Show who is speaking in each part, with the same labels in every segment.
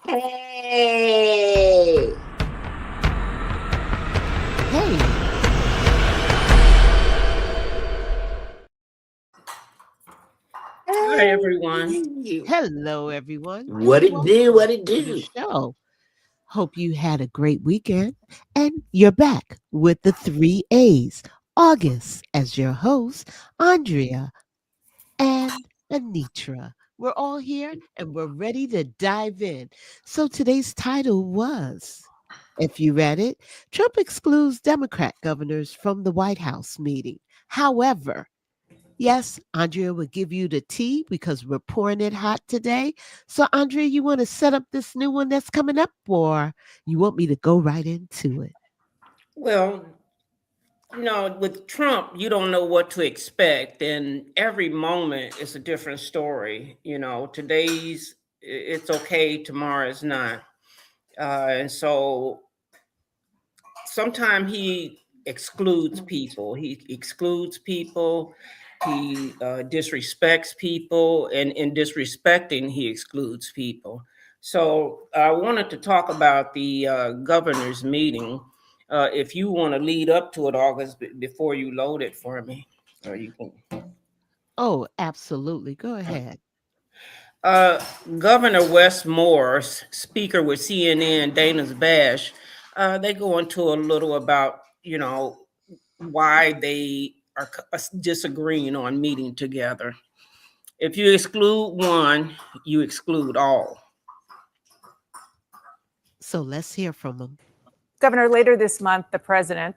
Speaker 1: Hey!
Speaker 2: Hey,
Speaker 3: Hi, everyone.
Speaker 1: Hey!
Speaker 2: hello everyone,
Speaker 1: What
Speaker 2: and
Speaker 1: it do?
Speaker 2: welcome
Speaker 1: What it
Speaker 2: to the
Speaker 1: do?
Speaker 2: show. Hope you had a great weekend, and you're back with the three A's. August as your host, Andrea and Anitra. We're all here and we're ready to dive in. So today's title was, if you read it, Trump excludes Democrat governors from the White House meeting. However, yes, Andrea will give you the tea because we're pouring it hot today. So, Andrea, you want to set up this new one that's coming up, or you want me to go right into it?
Speaker 3: Well, with Trump, you don't know what to expect, and every moment is a different story. Today's it's okay, tomorrow is not. And so sometimes he excludes people. He excludes people. He disrespects people, and in disrespecting, he excludes people. So I wanted to talk about the governor's meeting. If you want to lead up to it, August, before you load it for me, or you can.
Speaker 2: Oh, absolutely. Go ahead.
Speaker 3: Uh, Governor Wes Moore's speaker with CNN, Dana's Bash, they go into a little about why they are disagreeing on meeting together. If you exclude one, you exclude all.
Speaker 2: So let's hear from them.
Speaker 4: Governor, later this month, President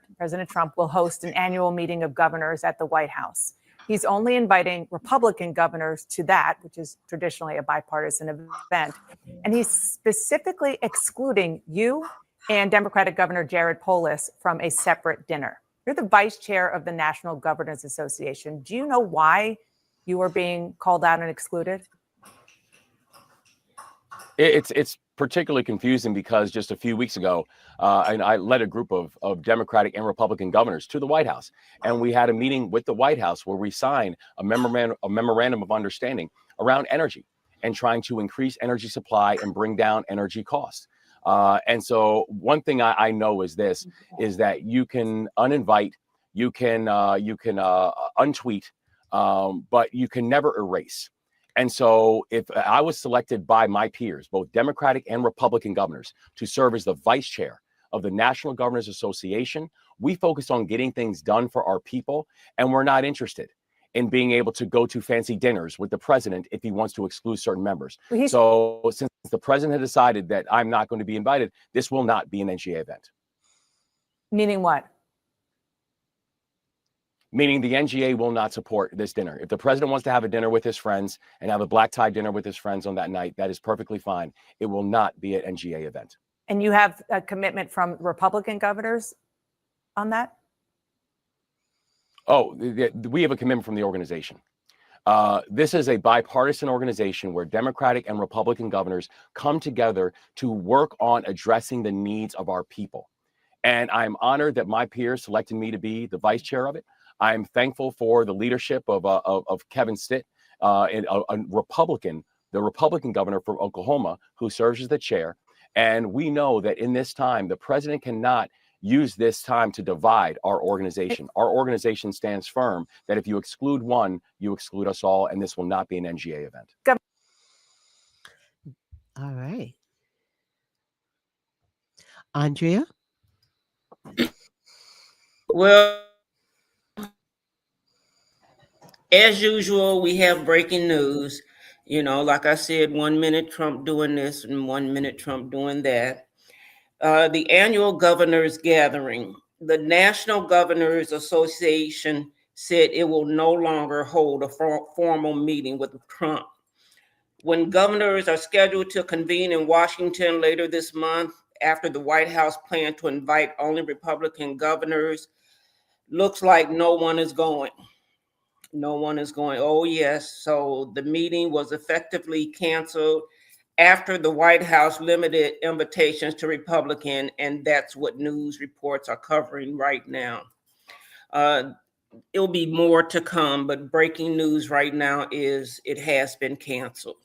Speaker 4: Trump, will host an annual meeting of governors at the White House. He's only inviting Republican governors to that, which is traditionally a bipartisan event. And he's specifically excluding you and Democratic Governor Jared Polis from a separate dinner. You're the vice chair of the National Governors Association. Do you know why you are being called out and excluded?
Speaker 5: It's particularly confusing because just a few weeks ago, and I led a group of Democratic and Republican governors to the White House, and we had a meeting with the White House where we signed a memorandum of understanding around energy and trying to increase energy supply and bring down energy costs. And so one thing I know is this: is that you can uninvite, you can untweet, but you can never erase. And so, if I was selected by my peers, both Democratic and Republican governors, to serve as the vice chair of the National Governors Association, we focus on getting things done for our people. And we're not interested in being able to go to fancy dinners with the president if he wants to exclude certain members. So, since the president had decided that I'm not going to be invited, this will not be an NGA event.
Speaker 4: Meaning what?
Speaker 5: Meaning the NGA will not support this dinner. If the president wants to have a dinner with his friends and have a black tie dinner with his friends on that night, that is perfectly fine. It will not be an NGA event.
Speaker 4: And you have a commitment from Republican governors on that?
Speaker 5: Oh, we have a commitment from the organization. This is a bipartisan organization where Democratic and Republican governors come together to work on addressing the needs of our people. And I'm honored that my peers selected me to be the vice chair of it. I'm thankful for the leadership of Kevin Stitt, a Republican, the Republican governor from Oklahoma, who serves as the chair. And we know that in this time, the president cannot use this time to divide our organization. Our organization stands firm that if you exclude one, you exclude us all, and this will not be an NGA event.
Speaker 2: All right. Andrea?
Speaker 3: Well, as usual, we have breaking news. Like I said, 1 minute Trump doing this and 1 minute Trump doing that. The annual governors gathering, the National Governors Association said it will no longer hold a formal meeting with Trump. When governors are scheduled to convene in Washington later this month, after the White House planned to invite only Republican governors, looks like no one is going. No one is going. Oh, yes. So the meeting was effectively canceled after the White House limited invitations to Republican, and that's what news reports are covering right now. It'll be more to come, but breaking news right now is it has been canceled.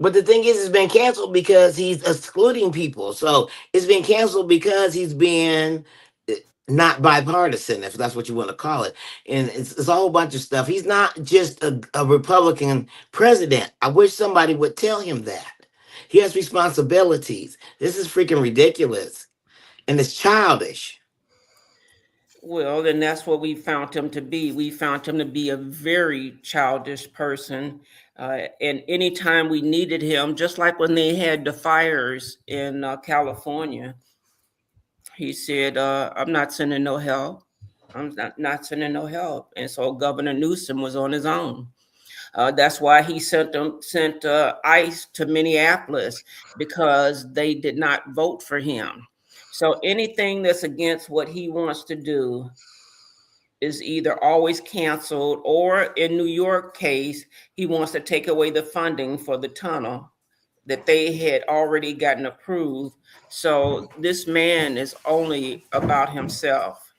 Speaker 1: But the thing is, it's been canceled because he's excluding people. So it's been canceled because he's been not bipartisan, if that's what you want to call it. And it's a whole bunch of stuff. He's not just a Republican president. I wish somebody would tell him that. He has responsibilities. This is freaking ridiculous. And it's childish.
Speaker 3: Well, then that's what we found him to be. We found him to be a very childish person. And anytime we needed him, just like when they had the fires in California, he said, I'm not sending no help. I'm not sending no help. And so Governor Newsom was on his own. That's why he sent ICE to Minneapolis, because they did not vote for him. So anything that's against what he wants to do is either always canceled, or in New York case, he wants to take away the funding for the tunnel that they had already gotten approved. So this man is only about himself.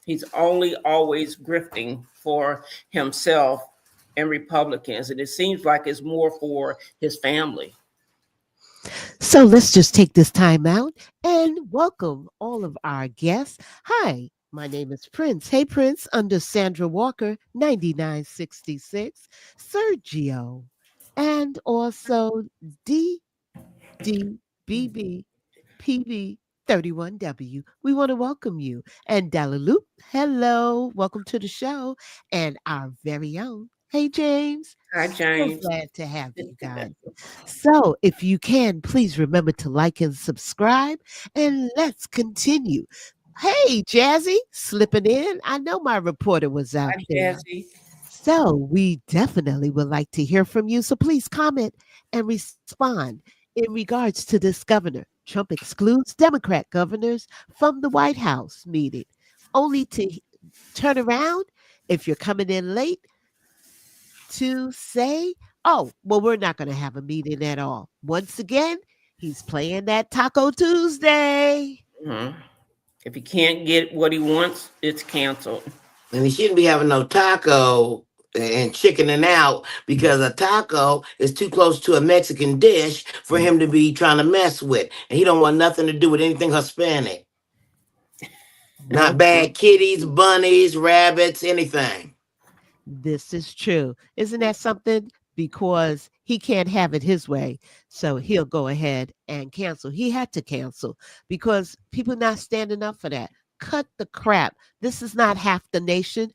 Speaker 3: He's only always grifting for himself and Republicans. And it seems like it's more for his family.
Speaker 2: So let's just take this time out and welcome all of our guests. Hi, my name is Prince. Hey, Prince, under Sandra Walker, 9966, Sergio, and also DDBB PV 31W. We want to welcome you. And Dalaloop, hello, welcome to the show. And our very own, hey, James.
Speaker 3: Hi,
Speaker 2: So
Speaker 3: James.
Speaker 2: glad to have you guys. So, if you can, please remember to like and subscribe, and let's continue. Hey, Jazzy, slipping in. I know my reporter was out
Speaker 3: Hi,
Speaker 2: there.
Speaker 3: Jesse.
Speaker 2: So, we definitely would like to hear from you. So, please comment and respond in regards to this governor. Trump excludes Democrat governors from the White House meeting, only to turn around if you're coming in late to say, oh, well, we're not going to have a meeting at all. Once again, he's playing that Taco Tuesday.
Speaker 3: Mhm. If he can't get what he wants, it's canceled.
Speaker 1: And he shouldn't be having no taco and chickening out because a taco is too close to a Mexican dish for him to be trying to mess with. And he don't want nothing to do with anything Hispanic. Not
Speaker 2: Well,
Speaker 1: bad kitties, bunnies, rabbits, anything.
Speaker 2: this is true. Isn't that something? Because he can't have it his way. So he'll go ahead and cancel. He had to cancel because people not standing up for that. Cut the crap. This is not half the nation.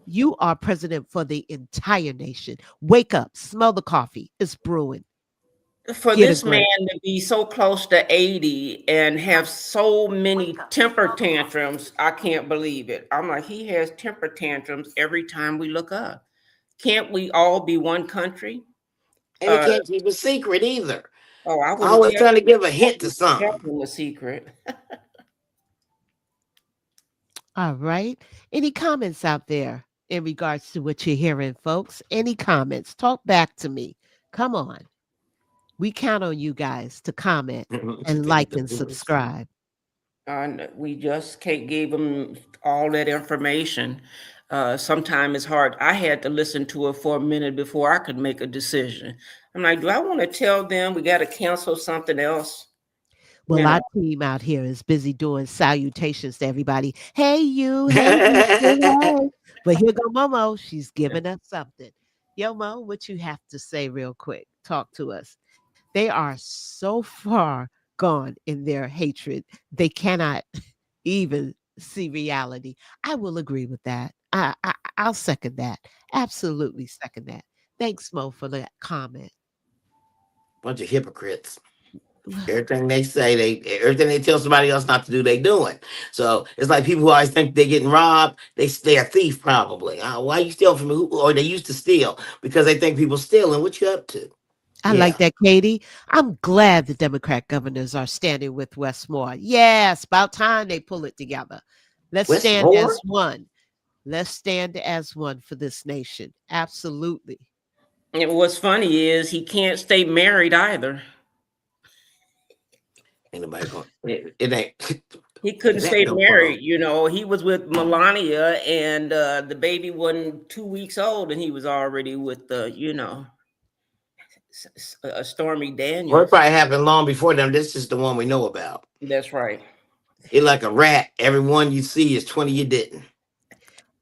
Speaker 2: You are president for the entire nation. Wake up, smell the coffee. It's brewing.
Speaker 3: For
Speaker 2: Get a
Speaker 3: this man
Speaker 2: grip.
Speaker 3: to be so close to 80 and have so many temper tantrums, I can't believe it. I'm like, he has temper tantrums every time we look up. Can't we all be one country?
Speaker 1: And he
Speaker 3: Uh,
Speaker 1: can't keep a secret either.
Speaker 3: I would have
Speaker 1: Always
Speaker 3: kept
Speaker 1: trying to give a hint to something.
Speaker 3: him a secret.
Speaker 2: All right. Any comments out there in regards to what you're hearing, folks? Any comments? Talk back to me. Come on. We count on you guys to comment and like and subscribe.
Speaker 3: We just can't give him all that information. Sometimes it's hard. I had to listen to it for a minute before I could make a decision. I'm like, do I want to tell them we got to cancel something else?
Speaker 2: Well,
Speaker 3: You
Speaker 2: our
Speaker 3: know,
Speaker 2: team out here is busy doing salutations to everybody. Hey, you. Hey, you. Hey. But here go Momo. She's giving us something. Yo, Mo, what you have to say real quick? Talk to us. They are so far gone in their hatred. They cannot even see reality. I will agree with that. I'll second that. Absolutely second that. Thanks, Mo, for that comment.
Speaker 1: Bunch of hypocrites. Everything they say, everything they tell somebody else not to do, they doing. So it's like people who always think they're getting robbed. They a thief probably. Why you stealing from me? Or they used to steal because they think people stealing. What you up to?
Speaker 2: I like
Speaker 1: Yeah.
Speaker 2: that, Katie. I'm glad the Democrat governors are standing with Westmore. Yes, about time they pull it together. Let's stand as
Speaker 1: Westmore.
Speaker 2: one. Let's stand as one for this nation. Absolutely.
Speaker 3: and what's funny is he can't stay married either.
Speaker 1: Ain't nobody going. It ain't.
Speaker 3: He couldn't
Speaker 1: It ain't
Speaker 3: stay
Speaker 1: no problem.
Speaker 3: married. He was with Melania, and the baby wasn't 2 weeks old, and he was already with the. Stormy
Speaker 1: Well, it
Speaker 3: Daniels.
Speaker 1: probably happened long before them. This is the one we know about.
Speaker 3: That's right.
Speaker 1: It like a rat. Every one you see is 20 you didn't.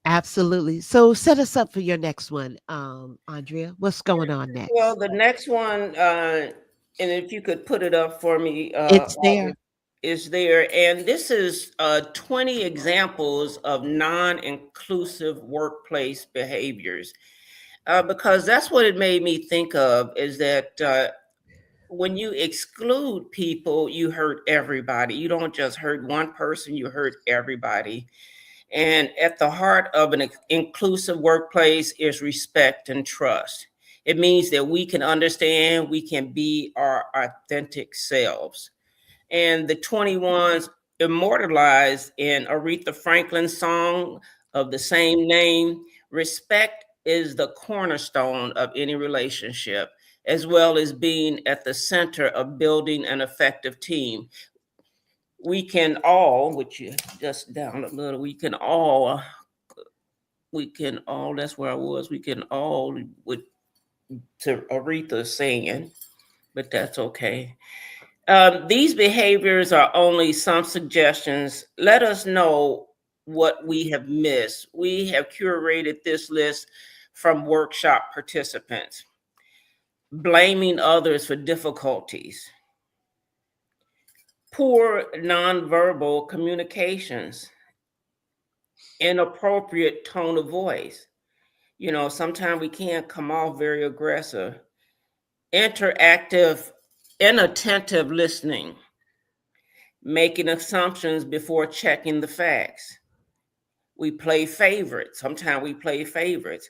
Speaker 2: Absolutely. So set us up for your next one, Andrea. What's going on
Speaker 3: Well,
Speaker 2: next?
Speaker 3: the next one, and if you could put it up for me,
Speaker 2: It's there.
Speaker 3: August, is there. And this is 20 examples of non inclusive workplace behaviors. Because that's what it made me think of is that when you exclude people, you hurt everybody. You don't just hurt one person, you hurt everybody. And at the heart of an inclusive workplace is respect and trust. It means that we can understand, we can be our authentic selves. And the 21s immortalized in Aretha Franklin's song of the same name, respect is the cornerstone of any relationship, as well as being at the center of building an effective team. We can all, which you just down a little, that's where I was, we can all, with to Aretha saying, but that's okay. These behaviors are only some suggestions. Let us know what we have missed. We have curated this list from workshop participants. Blaming others for difficulties, poor nonverbal communications, inappropriate tone of voice. Sometimes we can't come off very aggressive. Interactive, inattentive listening, making assumptions before checking the facts. We play favorites. Sometimes we play favorites.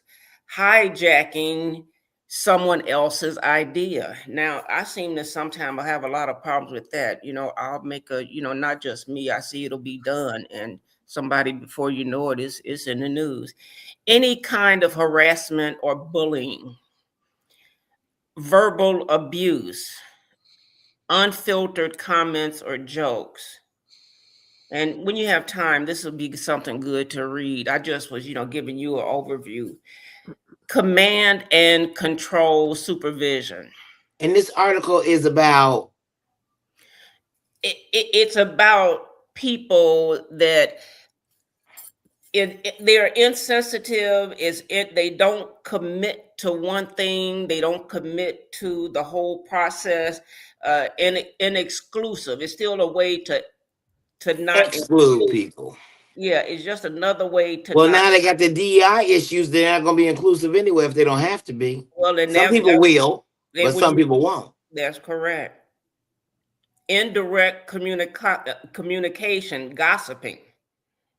Speaker 3: Hijacking someone else's idea. Now, I seem to sometimes have a lot of problems with that. I'll make not just me, I see it'll be done. And somebody, before you know it, is in the news. Any kind of harassment or bullying, verbal abuse, unfiltered comments or jokes. And when you have time, this will be something good to read. I just was, giving you an overview. Command and control supervision.
Speaker 1: And this article is about
Speaker 3: It's about people that they're insensitive. They don't commit to one thing. They don't commit to the whole process. And exclusive. It's still a way to not
Speaker 1: exclude
Speaker 3: include.
Speaker 1: people.
Speaker 3: Yeah, it's just another way to
Speaker 1: Well,
Speaker 3: not.
Speaker 1: now they got the DEI issues. They're not going to be inclusive anyway if they don't have to be.
Speaker 3: Well, and
Speaker 1: Some people will, but
Speaker 3: when
Speaker 1: some
Speaker 3: you,
Speaker 1: people won't.
Speaker 3: that's correct. Indirect communication, gossiping.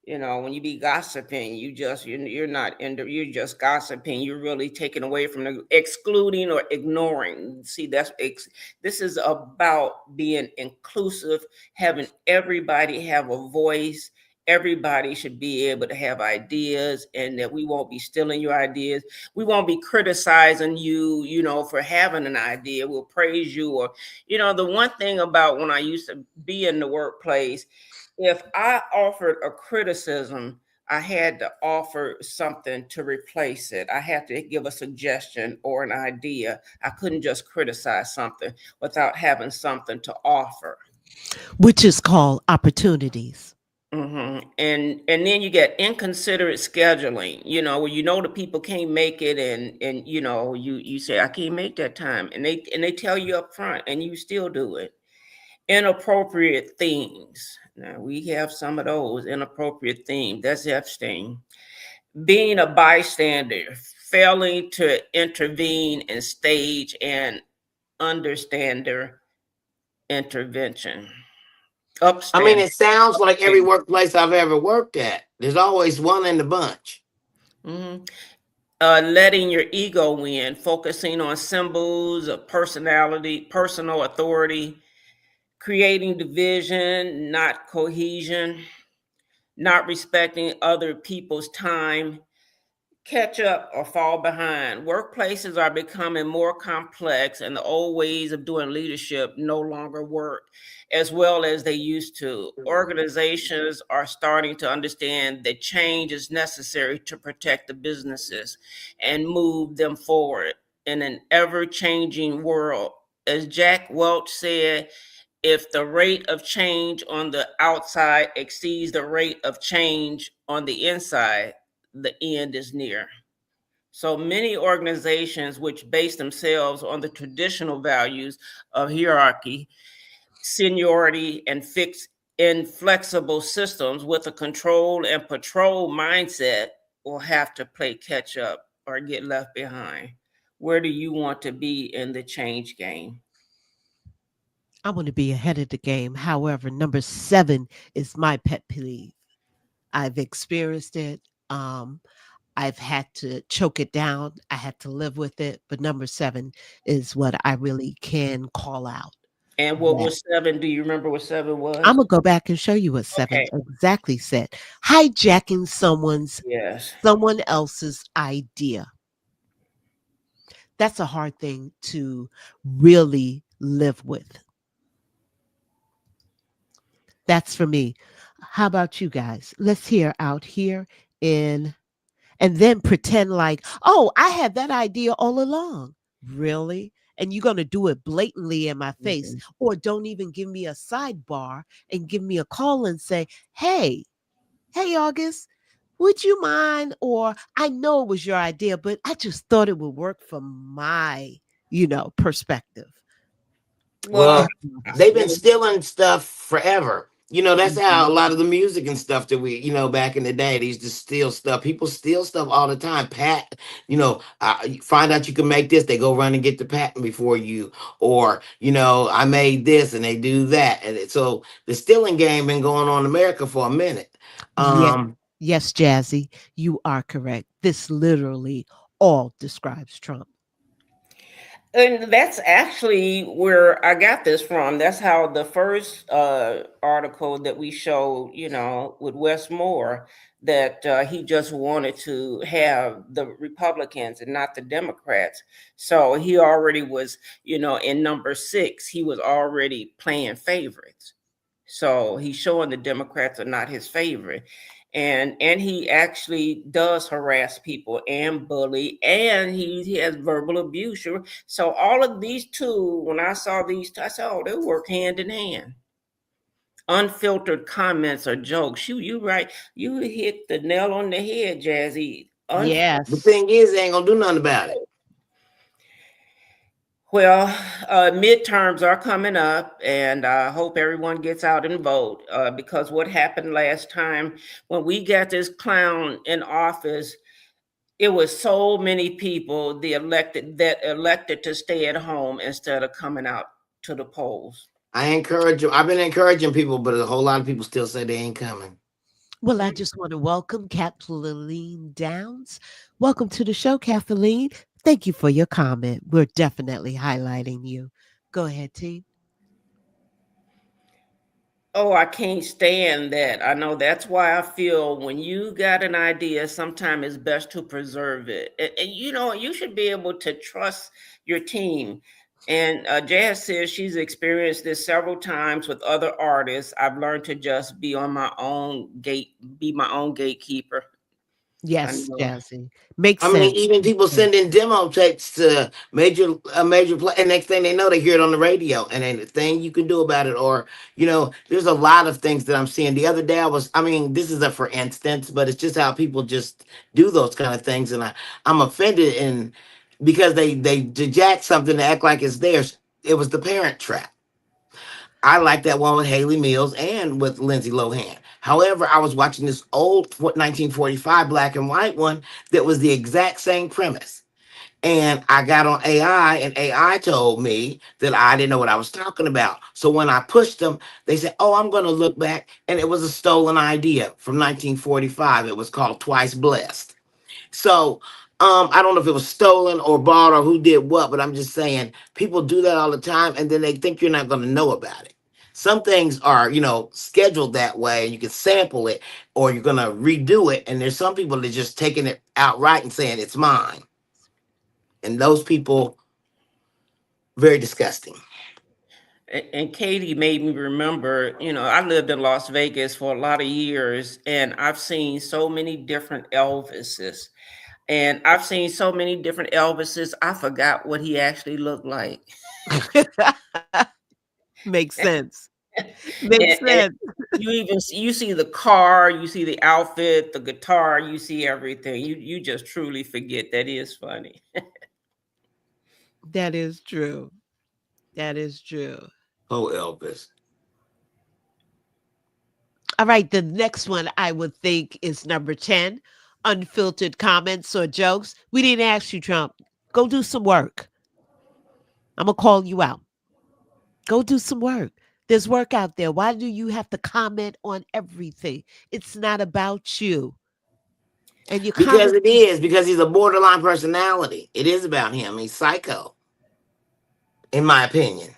Speaker 3: When you be gossiping, you're not you're just gossiping. You're really taking away from the excluding or ignoring. See, this is about being inclusive, having everybody have a voice. Everybody should be able to have ideas, and that we won't be stealing your ideas. We won't be criticizing you, for having an idea. We'll praise you. Or, the one thing about when I used to be in the workplace, if I offered a criticism, I had to offer something to replace it. I had to give a suggestion or an idea. I couldn't just criticize something without having something to offer.
Speaker 2: Which is called opportunities.
Speaker 3: And then you get inconsiderate scheduling, where the people can't make it, and you say, I can't make that time, and they tell you up front, and you still do it. Inappropriate themes. Now, we have some of those inappropriate themes. That's Epstein. Being a bystander, failing to intervene in stage and understander intervention.
Speaker 1: I mean,
Speaker 3: Upstand.
Speaker 1: it sounds like every workplace I've ever worked at. There's always one in the bunch.
Speaker 3: Mm-hmm. Letting your ego win, focusing on symbols of personality, personal authority, creating division, not cohesion, not respecting other people's time, catch up or fall behind. Workplaces are becoming more complex, and the old ways of doing leadership no longer work as well as they used to. Organizations are starting to understand that change is necessary to protect the businesses and move them forward. in an ever-changing world. As Jack Welch said, if the rate of change on the outside exceeds the rate of change on the inside, the end is near. So many organizations which base themselves on the traditional values of hierarchy, seniority, and fixed inflexible systems with a control and patrol mindset will have to play catch up or get left behind. Where do you want to be in the change game?
Speaker 2: I want to be ahead of the game. However, number 7 is my pet peeve. I've experienced it. Um, I've had to choke it down. I had to live with it. But number 7 is what I really can call out.
Speaker 3: And what
Speaker 2: That
Speaker 3: was seven? Do you remember what seven
Speaker 2: I'm
Speaker 3: was?
Speaker 2: gonna go back and show you what 7
Speaker 3: Okay.
Speaker 2: exactly said. Hijacking
Speaker 3: Yes.
Speaker 2: someone else's idea. That's a hard thing to really live with. That's for me. How about you guys? Let's hear out here in and then pretend like, oh, I had that idea all along. Really? And you're going to do it blatantly in my face,
Speaker 3: Mhm.
Speaker 2: or don't even give me a sidebar and give me a call and say, hey, August, would you mind? Or I know it was your idea, but I just thought it would work from my, perspective.
Speaker 3: Well,
Speaker 1: Well,
Speaker 2: That's my
Speaker 1: they've been
Speaker 2: perspective.
Speaker 1: stealing stuff forever. That's how
Speaker 2: Mhm.
Speaker 1: a lot of the music and stuff that we, back in the day, they used to steal stuff. People steal stuff all the time. You find out you can make this, they go run and get the patent before you. Or, I made this and they do that. So the stealing game been going on in America for a minute.
Speaker 2: Yes,
Speaker 1: Um,
Speaker 2: yes, Jazzy, you are correct. This literally all describes Trump.
Speaker 3: and that's actually where I got this from. That's how the first article that we showed, with Wes Moore, that he just wanted to have the Republicans and not the Democrats. So he already was, in number 6, he was already playing favorites. So he's showing the Democrats are not his favorite. And he actually does harass people and bully, and he has verbal abuse. So all of these two, when I saw these two, I said, oh, they work hand in hand. Unfiltered comments or jokes. You right. You hit the nail on the head, Jazzy.
Speaker 1: the
Speaker 2: Yes.
Speaker 1: thing is, they ain't gonna do nothing about it.
Speaker 3: Well, midterms are coming up, and I hope everyone gets out and vote, because what happened last time when we got this clown in office, it was so many people that elected to stay at home instead of coming out to the polls.
Speaker 1: I encourage them. I've been encouraging people, but a whole lot of people still say they ain't coming.
Speaker 2: Well, I just want to welcome Kathleen Downs. Welcome to the show, Kathleen. Thank you for your comment. We're definitely highlighting you. Go ahead, T.
Speaker 3: Oh, I can't stand that. I know that's why I feel when you got an idea, sometimes it's best to preserve it. And you should be able to trust your team. And Jazz says she's experienced this several times with other artists. I've learned to just be my own gatekeeper. I
Speaker 2: Yes,
Speaker 3: know.
Speaker 2: Jazzy. Makes
Speaker 1: I mean,
Speaker 2: sense.
Speaker 1: even
Speaker 2: Makes
Speaker 1: people
Speaker 2: sense.
Speaker 1: sending demo tapes to major play, and next thing they know, they hear it on the radio, and ain't a thing you can do about it. Or there's a lot of things that I'm seeing. The other day, I mean, this is a for instance, but it's just how people just do those kind of things, and I'm offended, and because they jack something to act like it's theirs. It was the Parent Trap. I like that one with Haley Mills and with Lindsay Lohan. However, I was watching this old 1945 black and white one that was the exact same premise. And I got on AI, and AI told me that I didn't know what I was talking about. So when I pushed them, they said, oh, I'm going to look back. And it was a stolen idea from 1945. It was called Twice Blessed. So I don't know if it was stolen or bought or who did what, but I'm just saying people do that all the time, and then they think you're not going to know about it. Some things are, scheduled that way. You can sample it, or you're going to redo it. And there's some people that just taking it outright and saying it's mine. And those people, very disgusting.
Speaker 3: And Katie made me remember, I lived in Las Vegas for a lot of years, and I've seen so many different Elvises. And I've seen so many different Elvises, I forgot what he actually looked like.
Speaker 2: Makes sense. Makes
Speaker 3: And
Speaker 2: sense.
Speaker 3: you even you see the car, you see the outfit, the guitar, you see everything. You just truly forget. That is funny.
Speaker 2: That is true. That is true.
Speaker 1: Oh, Elvis.
Speaker 2: All right, the next one I would think is number 10, unfiltered comments or jokes. We didn't ask you, Trump. Go do some work. I'm going to call you out. Go do some work. There's work out there. Why do you have to comment on everything? It's not about you. And your
Speaker 1: Because
Speaker 2: comments,
Speaker 1: it is, because he's a borderline personality. It is about him. He's psycho, in my opinion.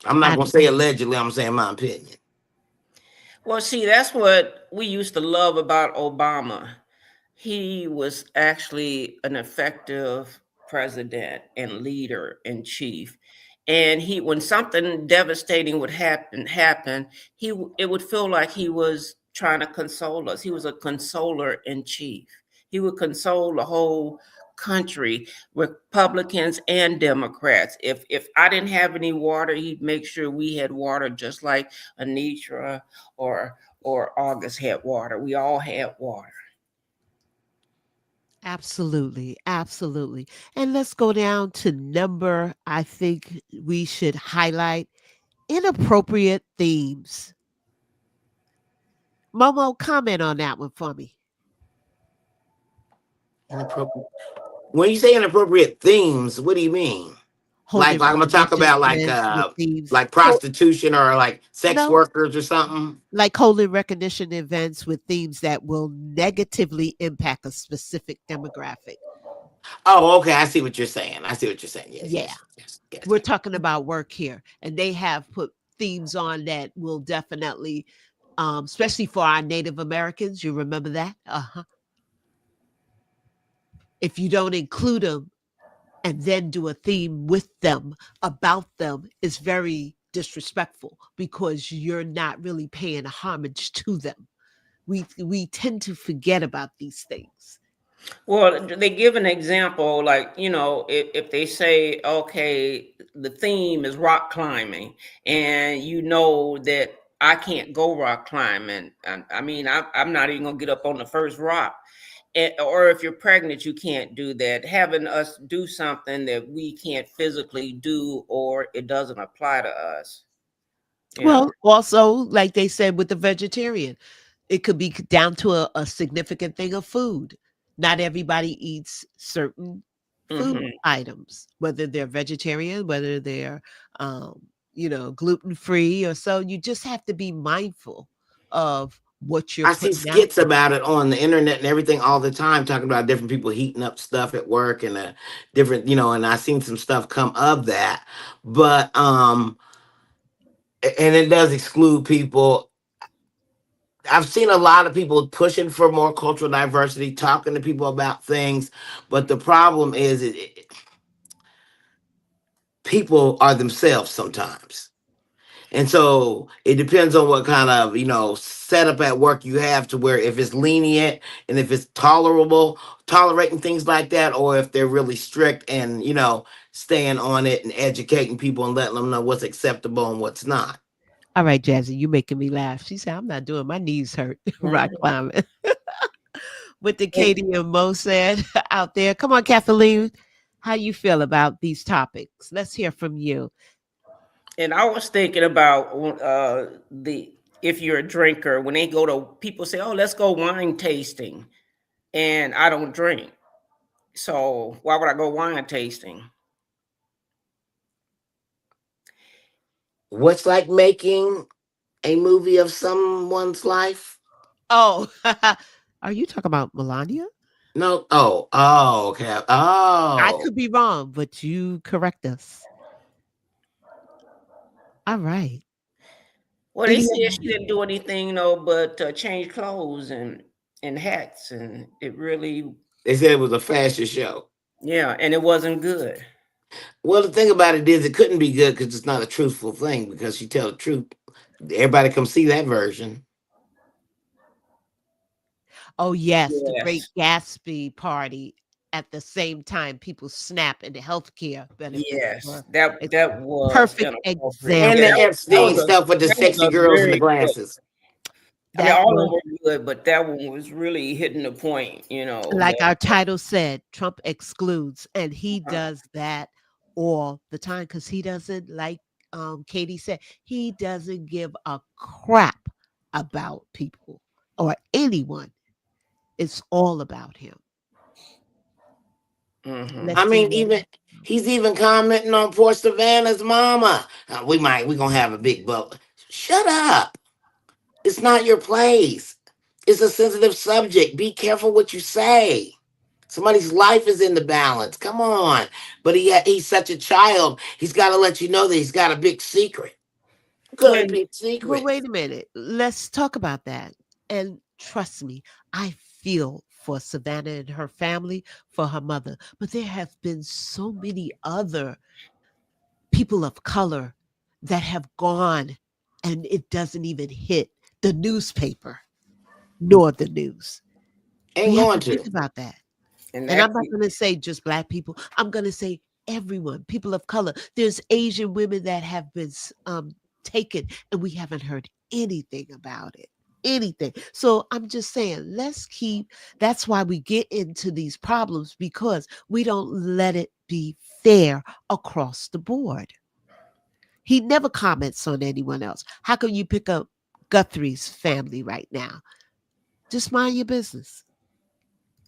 Speaker 1: I'm not
Speaker 2: I
Speaker 1: gonna
Speaker 2: don't
Speaker 1: say
Speaker 2: know.
Speaker 1: allegedly, I'm saying my opinion.
Speaker 3: Well, see, that's what we used to love about Obama. He was actually an effective president and leader in chief. And he, when something devastating would happen, it would feel like he was trying to console us. He was a consoler in chief. He would console the whole country, Republicans and Democrats. If I didn't have any water, he'd make sure we had water, just like Anitra or August had water. We all had water.
Speaker 2: Absolutely. Absolutely. And let's go down to number, I think we should highlight inappropriate themes. Momo, comment on that one for me.
Speaker 1: Inappropriate. When you say inappropriate themes, what do you mean?
Speaker 2: Holding
Speaker 1: Like I'm gonna talk
Speaker 2: recognition
Speaker 1: about
Speaker 2: events with themes.
Speaker 1: like prostitution or like sex
Speaker 2: No,
Speaker 1: workers or something.
Speaker 2: like holding recognition events with themes that will negatively impact a specific demographic.
Speaker 1: Oh, okay. I see what you're saying. I see what you're saying. Yes,
Speaker 2: Yeah,
Speaker 1: yes, yes, yes.
Speaker 2: we're talking about work here, and they have put themes on that will definitely, especially for our Native Americans. You remember that? Uh-huh. If you don't include them and then do a theme with them about them, is very disrespectful because you're not really paying homage to them. We tend to forget about these things.
Speaker 3: Well, they give an example, like, if they say, okay, the theme is rock climbing, and you know that I can't go rock climbing. I mean, I'm not even gonna get up on the first rock. Or if you're pregnant, you can't do that. Having us do something that we can't physically do, or it doesn't apply to us. You know.
Speaker 2: Well, also, like they said with the vegetarian, it could be down to a significant thing of food. Not everybody eats certain food
Speaker 3: Hmm.
Speaker 2: items, whether they're vegetarian, whether they're, gluten free or so. You just have to be mindful of what you're
Speaker 1: I see
Speaker 2: putting out
Speaker 1: skits
Speaker 2: there.
Speaker 1: about it on the internet and everything all the time, talking about different people heating up stuff at work and different, and I seen some stuff come of that. But and it does exclude people. I've seen a lot of people pushing for more cultural diversity, talking to people about things, but the problem is people are themselves sometimes. And so it depends on what kind of, setup at work you have, to where if it's lenient and if it's tolerable, tolerating things like that, or if they're really strict and, staying on it and educating people and letting them know what's acceptable and what's not.
Speaker 2: All right, Jazzy, you making me laugh. She said, I'm not doing my knees hurt rock climbing. What the
Speaker 3: And,
Speaker 2: Katie and Mo said out there. Come on, Kathleen. How you feel about these topics? Let's hear from you.
Speaker 3: and I was thinking about the if you're a drinker, when they go to people say, "Oh, let's go wine tasting," and I don't drink, so why would I go wine tasting?
Speaker 1: What's like making a movie of someone's life?
Speaker 2: Oh, are you talking about Melania?
Speaker 1: No. Oh, okay.
Speaker 2: I
Speaker 1: Oh,
Speaker 2: could be wrong, but you correct us. All right.
Speaker 3: Well, they
Speaker 2: Any
Speaker 3: said
Speaker 2: other-
Speaker 3: she didn't do anything, but change clothes and hats, and it really,
Speaker 1: they said it was a fashion show.
Speaker 3: yeah, and it wasn't good.
Speaker 1: Well, the thing about it is, it couldn't be good because it's not a truthful thing. Because she tell the truth, everybody come see that version.
Speaker 2: Oh, yes, the Great
Speaker 3: Yes,
Speaker 2: Gatsby party. At the same time, people snap and the healthcare benefits
Speaker 3: yes,
Speaker 2: were a
Speaker 3: that was
Speaker 2: perfect
Speaker 3: inappropriate.
Speaker 1: And
Speaker 3: Yeah,
Speaker 1: the
Speaker 2: example.
Speaker 3: that
Speaker 1: Epstein
Speaker 3: was a
Speaker 1: stuff with the
Speaker 3: that was
Speaker 1: sexy
Speaker 3: a
Speaker 1: girls in the
Speaker 3: very good.
Speaker 1: glasses.
Speaker 3: I mean,
Speaker 2: That
Speaker 3: all of them
Speaker 2: was,
Speaker 3: were good, but that one was really hitting the point.
Speaker 2: like
Speaker 3: That
Speaker 2: our title said, Trump excludes, and he does that all the time because he doesn't, like Katie said, he doesn't give a crap about people or anyone. It's all about him.
Speaker 3: hmm
Speaker 2: Let's
Speaker 1: I
Speaker 2: see
Speaker 1: mean,
Speaker 2: what.
Speaker 1: even he's even commenting on poor Savannah's mama. We gonna have a big vote. Shut up. It's not your place. It's a sensitive subject. Be careful what you say. Somebody's life is in the balance. Come on. But he's such a child. He's got to let you know that he's got a big secret. Good
Speaker 3: And
Speaker 1: big
Speaker 2: Well,
Speaker 1: secret.
Speaker 2: wait a minute. Let's talk about that. And trust me, I feel for Savannah and her family, for her mother. But there have been so many other people of color that have gone and it doesn't even hit the newspaper nor the news. We
Speaker 1: Ain't
Speaker 2: have
Speaker 1: going
Speaker 2: to think
Speaker 1: to.
Speaker 2: about that.
Speaker 3: and
Speaker 2: And I'm
Speaker 3: that
Speaker 2: not going to say just black people. I'm going to say everyone, people of color. There's Asian women that have been taken, and we haven't heard anything about it. Anything. So I'm just saying, let's keep. That's why we get into these problems because we don't let it be fair across the board. He never comments on anyone else. How can you pick up Guthrie's family right now? Just mind your business.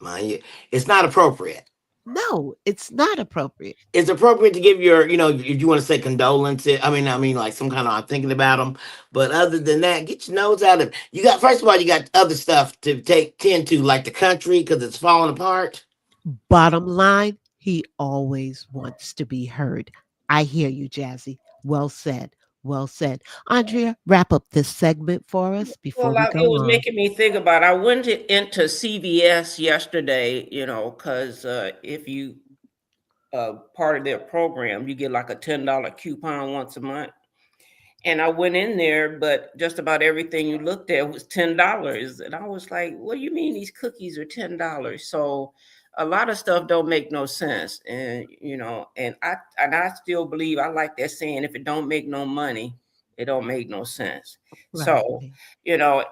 Speaker 1: Mind you, it's not appropriate.
Speaker 2: No, it's not appropriate.
Speaker 1: It's appropriate to give your, if you want to say condolences. I mean, like some kind of I'm thinking about them. But other than that, get your nose out of it. You got, first of all, you got other stuff to tend to, like the country, because it's falling apart.
Speaker 2: Bottom line, he always wants to be heard. I hear you, Jazzy. Well said. Well said. Andrea, wrap up this segment for us before
Speaker 3: well,
Speaker 2: we go
Speaker 3: it was
Speaker 2: on.
Speaker 3: making me think about. I went into CVS yesterday, because if you part of their program, you get like a $10 coupon once a month. And I went in there, but just about everything you looked at was $10. And I was like, what do you mean these cookies are $10? So a lot of stuff don't make no sense. And and I still believe, I like that saying, if it don't make no money, it don't make no sense. So,
Speaker 2: Right.
Speaker 3: you know,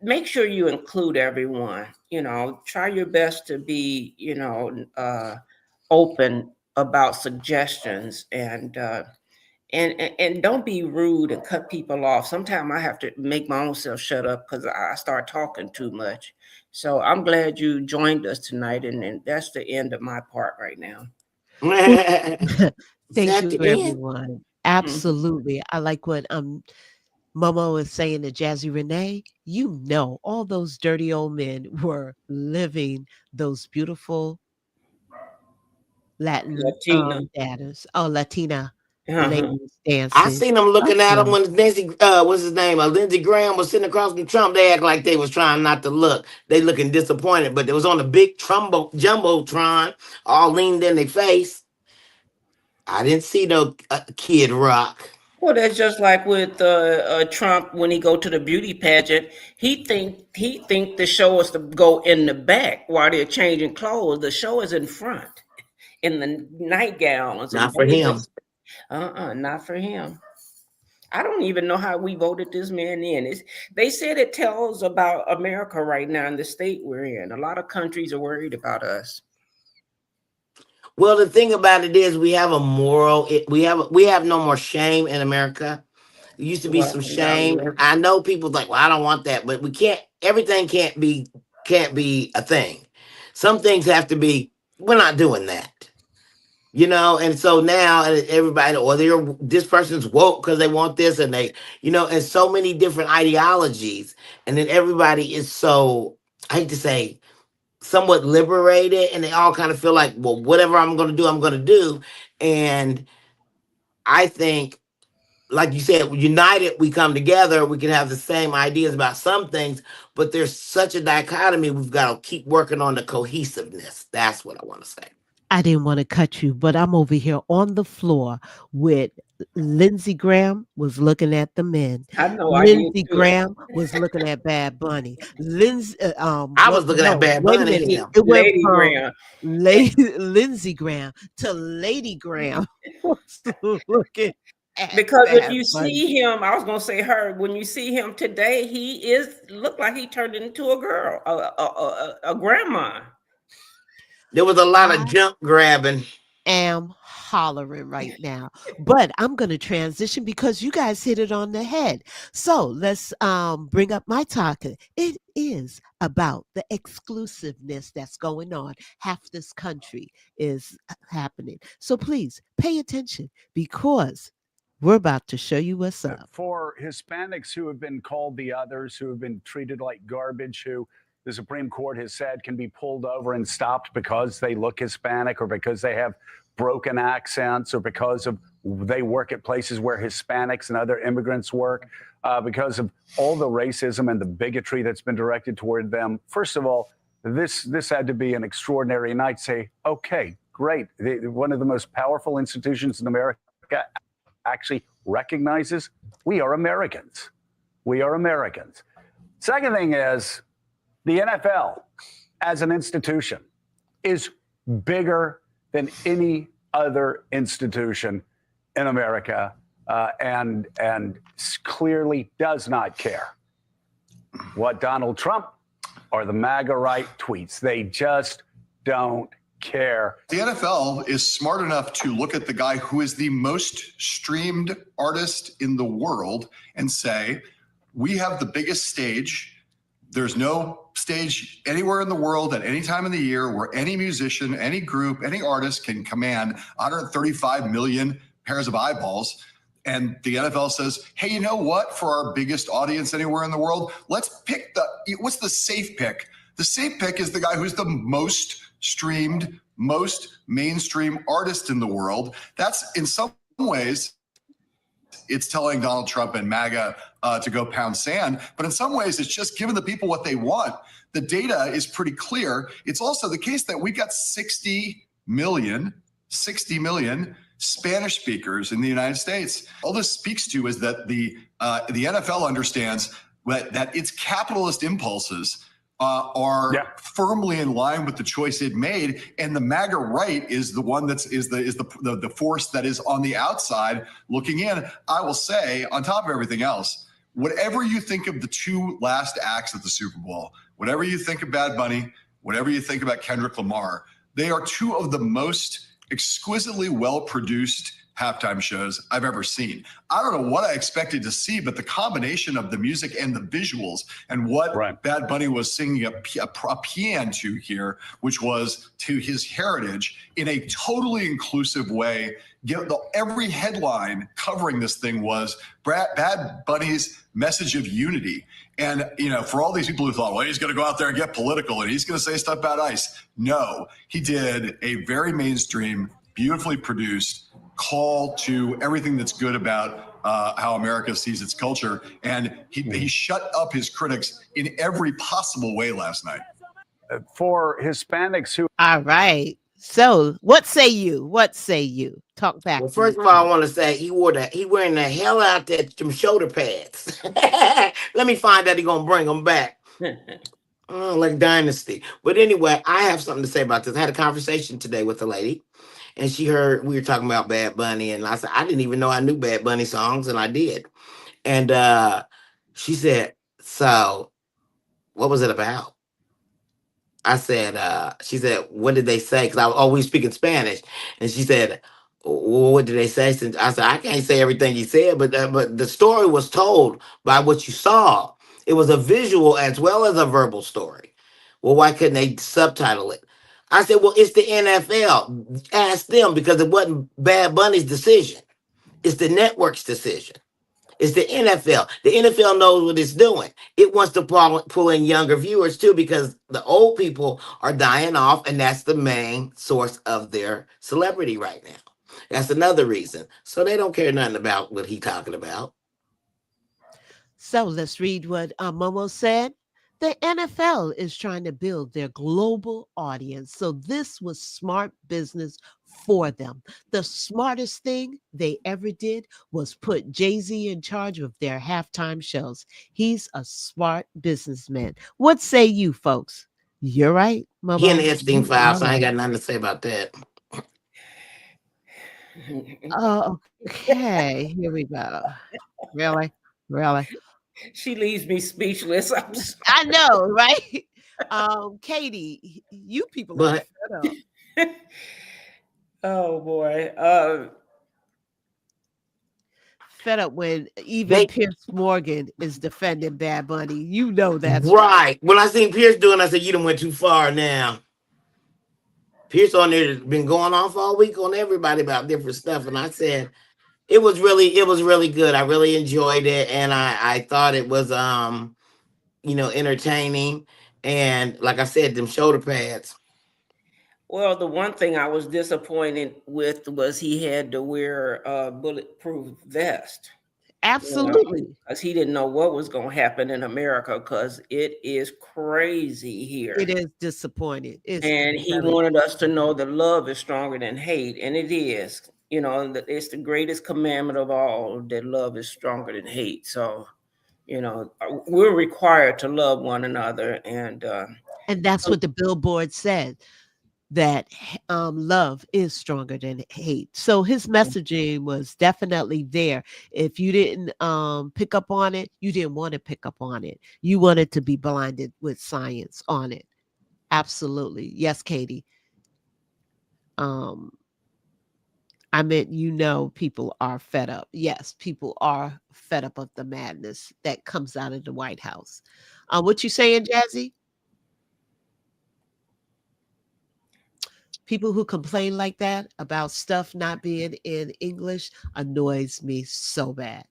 Speaker 3: make sure you include everyone. Try your best to be, open about suggestions, and don't be rude and cut people off. Sometimes I have to make my own self shut up because I start talking too much. So I'm glad you joined us tonight, and that's the end of my part right now.
Speaker 2: Well,
Speaker 1: Is
Speaker 2: thank
Speaker 1: that
Speaker 2: you,
Speaker 1: the end?
Speaker 2: everyone.
Speaker 3: Mhm.
Speaker 2: Absolutely. I like what Momo is saying to Jazzy Renee. All those dirty old men were living those beautiful Latin
Speaker 3: Latina.
Speaker 2: dancers. Oh, Latina
Speaker 3: Uh-huh.
Speaker 2: ladies
Speaker 1: I
Speaker 2: dancing.
Speaker 1: seen them looking at him
Speaker 2: Lovely.
Speaker 1: when Nancy, what's his name? Lindsey Graham was sitting across from Trump. They act like they was trying not to look. They looking disappointed, but it was on the big jumbotron, all leaned in their face. I didn't see no Kid Rock.
Speaker 3: Well, that's just like with Trump when he go to the beauty pageant. He think the show is to go in the back while they're changing clothes. The show is in front in the nightgowns, and
Speaker 1: Not for
Speaker 3: they
Speaker 1: him.
Speaker 3: just not for him. I don't even know how we voted this man in. They said it tells about America right now in the state we're in. A lot of countries are worried about us.
Speaker 1: Well, the thing about it is, we have a moral. We have no more shame in America. There used to be
Speaker 3: Well,
Speaker 1: some
Speaker 3: yeah,
Speaker 1: shame, and I know people like, well, I don't want that, but we can't. Everything can't be a thing. Some things have to be. We're not doing that. And so now everybody, or this person's woke because they want this, and and so many different ideologies, and then everybody is so, I hate to say, somewhat liberated, and they all kind of feel like, well, whatever I'm going to do, I'm going to do. And I think, like you said, united, we come together, we can have the same ideas about some things, but there's such a dichotomy. We've got to keep working on the cohesiveness. That's what I want to say.
Speaker 2: I didn't want to cut you, but I'm over here on the floor with Lindsey Graham was looking at the men.
Speaker 3: I know I did
Speaker 2: Lindsey
Speaker 3: too.
Speaker 2: Graham was looking at Bad Bunny.
Speaker 1: I
Speaker 2: What?
Speaker 1: was looking at
Speaker 2: No,
Speaker 1: Bad
Speaker 2: wait a
Speaker 1: Bunny.
Speaker 2: minute.
Speaker 3: See,
Speaker 1: Him.
Speaker 2: It went
Speaker 3: Lady
Speaker 2: from
Speaker 3: Graham.
Speaker 2: Lindsey Graham to Lady Graham was looking at
Speaker 3: Because if
Speaker 2: Bad
Speaker 3: you
Speaker 2: Bunny.
Speaker 3: see him, I was gonna say her. When you see him today, he is look like he turned into a girl, a grandma.
Speaker 1: There was a lot of
Speaker 2: I
Speaker 1: junk grabbing.
Speaker 2: am hollering right now. But I'm going to transition because you guys hit it on the head. So let's bring up my topic. It is about the exclusiveness that's going on. Half this country is happening. So please pay attention because we're about to show you what's up.
Speaker 6: For Hispanics who have been called the others, who have been treated like garbage, who the Supreme Court has said can be pulled over and stopped because they look Hispanic or because they have broken accents or because of they work at places where Hispanics and other immigrants work, because of all the racism and the bigotry that's been directed toward them. First of all, this had to be an extraordinary night. Say, okay, great. One of the most powerful institutions in America actually recognizes we are Americans. We are Americans. Second thing is the NFL as an institution is bigger than any other institution in America, and clearly does not care what Donald Trump or the MAGA right tweets. They just don't care.
Speaker 7: The NFL is smart enough to look at the guy who is the most streamed artist in the world and say, we have the biggest stage. There's no stage anywhere in the world at any time of the year where any musician, any group, any artist can command 135 million pairs of eyeballs. And the NFL says, hey, you know what? For our biggest audience anywhere in the world, let's pick what's the safe pick? The safe pick is the guy who's the most streamed, most mainstream artist in the world. That's in some ways, it's telling Donald Trump and MAGA to go pound sand. But in some ways, it's just giving the people what they want. The data is pretty clear. It's also the case that we got 60 million Spanish speakers in the United States. All this speaks to is that the NFL understands that its capitalist impulses are firmly in line with the choice it made, and the MAGA right is the one that's the force that is on the outside looking in. I will say, on top of everything else, whatever you think of the two last acts at the Super Bowl, whatever you think of Bad Bunny, whatever you think about Kendrick Lamar, they are two of the most exquisitely well-produced halftime shows I've ever seen. I don't know what I expected to see, but the combination of the music and the visuals and what Bad Bunny was singing a paean to here, which was to his heritage in a totally inclusive way. Every headline covering this thing was Bad Bunny's message of unity. And, for all these people who thought, well, he's going to go out there and get political and he's going to say stuff about ICE. No, he did a very mainstream, beautifully produced call to everything that's good about how America sees its culture. And he shut up his critics in every possible way last night.
Speaker 6: For Hispanics who...
Speaker 2: All right. So what say you? What say you? Talk back.
Speaker 1: Well,
Speaker 2: to
Speaker 1: first
Speaker 2: me,
Speaker 1: of all, I
Speaker 2: please.
Speaker 1: want to say he wearing the hell out that them shoulder pads. Let me find out he gonna bring them back. Like Dynasty. But anyway, I have something to say about this. I had a conversation today with a lady, and she heard we were talking about Bad Bunny, and I said I didn't even know I knew Bad Bunny songs, and I did. And she said, "So, what was it about?" I said, she said, what did they say? Because I was always speaking Spanish. And she said, well, what did they say? Since I said, I can't say everything you said, but the story was told by what you saw. It was a visual as well as a verbal story. Well, why couldn't they subtitle it? I said, well, it's the NFL. Ask them because it wasn't Bad Bunny's decision. It's the network's decision. It's the NFL. The NFL knows what it's doing. It wants to pull in younger viewers too because the old people are dying off, and that's the main source of their celebrity right now. That's another reason. So they don't care nothing about what he's talking about.
Speaker 2: So let's read what Momo said. The NFL is trying to build their global audience. So this was smart business for them. The smartest thing they ever did was put Jay-Z in charge of their halftime shows. He's a smart businessman. What say you, folks? You're right,
Speaker 1: He in
Speaker 2: Momo.
Speaker 1: the Epstein
Speaker 2: You
Speaker 1: file,
Speaker 2: are
Speaker 1: so I ain't
Speaker 2: right.
Speaker 1: got nothing to say about that.
Speaker 2: Okay, here we go. Really? Really?
Speaker 3: She leaves me speechless. I'm
Speaker 2: I know, right? Katie, you people are
Speaker 1: But
Speaker 2: fed up.
Speaker 3: sorry. Oh boy.
Speaker 2: Fed up when even
Speaker 1: they
Speaker 2: Pierce Morgan is defending Bad Bunny. You know that's right.
Speaker 1: right. When I seen Pierce doing, I said, "You done went too far now." Pierce on there has been going off all week on everybody about different stuff, and I said it was really good. I really enjoyed it, and I thought it was entertaining, and like I said, them shoulder pads.
Speaker 3: Well, the one thing I was disappointed with was he had to wear a bulletproof vest.
Speaker 2: Absolutely.
Speaker 3: Because he didn't know what was going to happen in America, because it is crazy here.
Speaker 2: It is disappointing. It's
Speaker 3: And he
Speaker 2: very
Speaker 3: wanted us to know that love is stronger than hate, and it is. It's the greatest commandment of all, that love is stronger than hate. So, we're required to love one another, and
Speaker 2: and that's what the billboard said, that love is stronger than hate. So his messaging was definitely there. If you didn't pick up on it, you didn't want to pick up on it. You wanted to be blinded with science on it. Absolutely. Yes, Katie. Um, I meant, people are fed up. Yes, people are fed up of the madness that comes out of the White House. What you saying, Jazzy? People who complain like that about stuff not being in English annoys me so bad.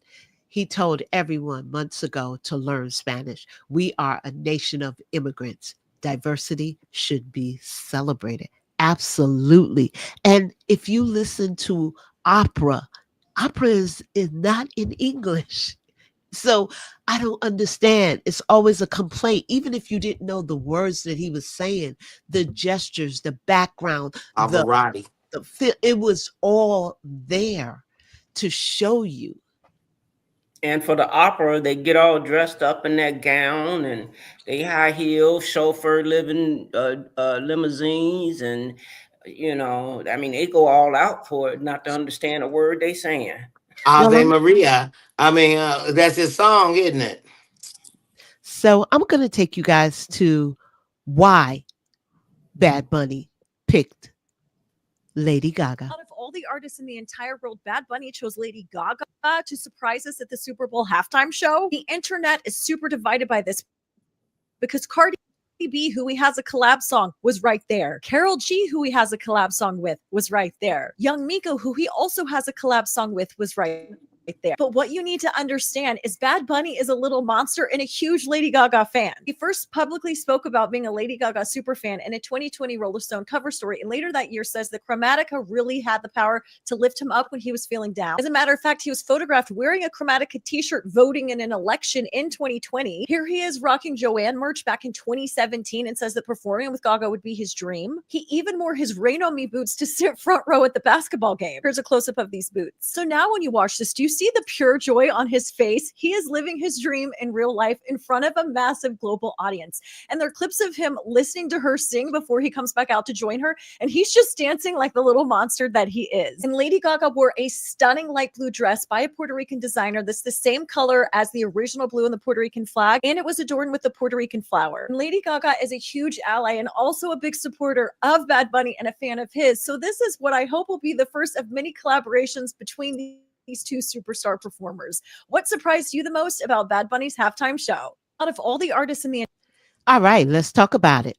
Speaker 2: He told everyone months ago to learn Spanish. We are a nation of immigrants. Diversity should be celebrated. Absolutely. And if you listen to opera, opera is not in English. So I don't understand. It's always a complaint, even if you didn't know the words that he was saying, the gestures, the background, the
Speaker 1: Alvarati.
Speaker 2: it was all there to show you.
Speaker 3: and for the opera, they get all dressed up in that gown, and they high heels, chauffeur living limousines, and they go all out for it, not to understand a word they saying.
Speaker 2: Well,
Speaker 1: Ave Maria. I mean, that's his song, isn't it?
Speaker 2: so I'm going to take you guys to why Bad Bunny picked Lady Gaga.
Speaker 8: Out of all the artists in the entire world, Bad Bunny chose Lady Gaga to surprise us at the Super Bowl halftime show. The internet is super divided by this, because Cardi B, who he has a collab song, was right there. Carol G, who he has a collab song with, was right there. Young Miko, who he also has a collab song with, was right there. But what you need to understand is Bad Bunny is a little monster and a huge Lady Gaga fan. He first publicly spoke about being a Lady Gaga super fan in a 2020 Rolling Stone cover story, and later that year says that Chromatica really had the power to lift him up when he was feeling down. As a matter of fact, he was photographed wearing a Chromatica t-shirt voting in an election in 2020. Here he is rocking Joanne merch back in 2017 and says that performing with Gaga would be his dream. He even wore his Rain On Me boots to sit front row at the basketball game. Here's a close-up of these boots. So now when you watch this, do you see the pure joy on his face? He is living his dream in real life in front of a massive global audience. And there are clips of him listening to her sing before he comes back out to join her. And he's just dancing like the little monster that he is. And Lady Gaga wore a stunning light blue dress by a Puerto Rican designer that's the same color as the original blue in the Puerto Rican flag. And it was adorned with the Puerto Rican flower. And Lady Gaga is a huge ally and also a big supporter of Bad Bunny and a fan of his. So this is what I hope will be the first of many collaborations between these two superstar performers. What surprised you the most about Bad Bunny's halftime show? Out of all the artists in the...
Speaker 2: All right, let's talk about it.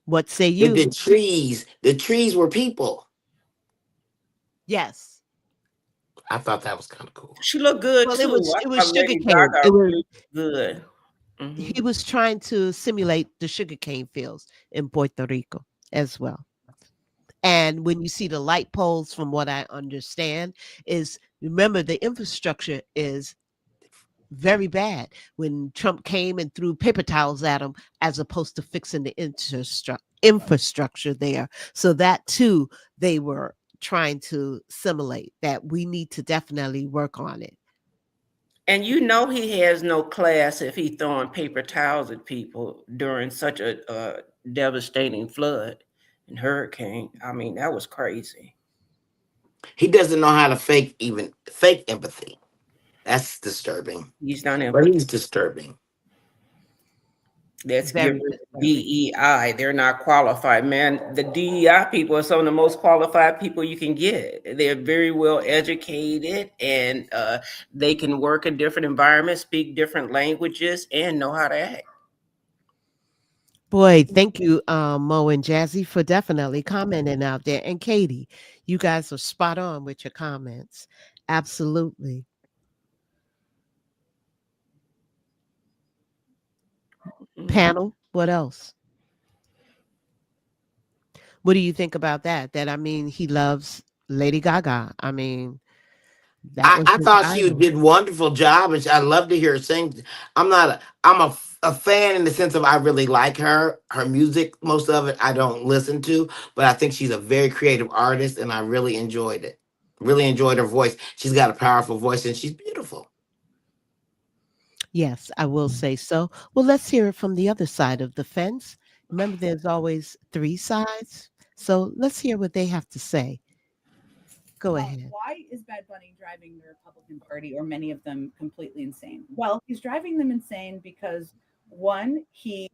Speaker 2: What say you?
Speaker 1: The trees were people.
Speaker 2: Yes.
Speaker 1: I thought that was kind of cool.
Speaker 3: She looked good
Speaker 2: Well,
Speaker 3: too.
Speaker 2: it was
Speaker 3: Lady
Speaker 2: sugarcane.
Speaker 3: Gaga
Speaker 2: It was,
Speaker 3: really good.
Speaker 2: he was trying to simulate the sugarcane fields in Puerto Rico as well. And when you see the light poles, from what I understand, is, remember, the infrastructure is very bad when Trump came and threw paper towels at him as opposed to fixing the infrastructure there. So that too, they were trying to simulate that we need to definitely work on it.
Speaker 3: And you know he has no class if he throwing paper towels at people during such a devastating flood and hurricane. I mean, that was crazy.
Speaker 1: He doesn't know how to fake empathy. That's disturbing.
Speaker 3: He's not
Speaker 1: But
Speaker 3: empathetic.
Speaker 1: he's disturbing.
Speaker 3: That's
Speaker 2: Very
Speaker 3: givers
Speaker 2: disturbing.
Speaker 3: DEI. They're not qualified, man. The DEI people are some of the most qualified people you can get. They're very well educated, and they can work in different environments, speak different languages, and know how to act.
Speaker 2: Boy, thank you, Mo and Jazzy, for definitely commenting out there. And Katie, you guys are spot on with your comments. Absolutely. Panel, what else? What do you think about that? That I mean, he loves Lady Gaga. I mean, that was
Speaker 1: I
Speaker 2: his
Speaker 1: thought she
Speaker 2: idol.
Speaker 1: did a wonderful job, and I love to hear her sing. I'm a fan in the sense of I really like her music. Most of it I don't listen to, but I think she's a very creative artist, and I really enjoyed it. Really enjoyed her voice. She's got a powerful voice, and she's beautiful.
Speaker 2: Yes, I will say so. Well, let's hear it from the other side of the fence. Remember, there's always three sides. So let's hear what they have to say. Go ahead.
Speaker 9: Why is Bad Bunny driving the Republican Party, or many of them, completely insane? Well, he's driving them insane because one, he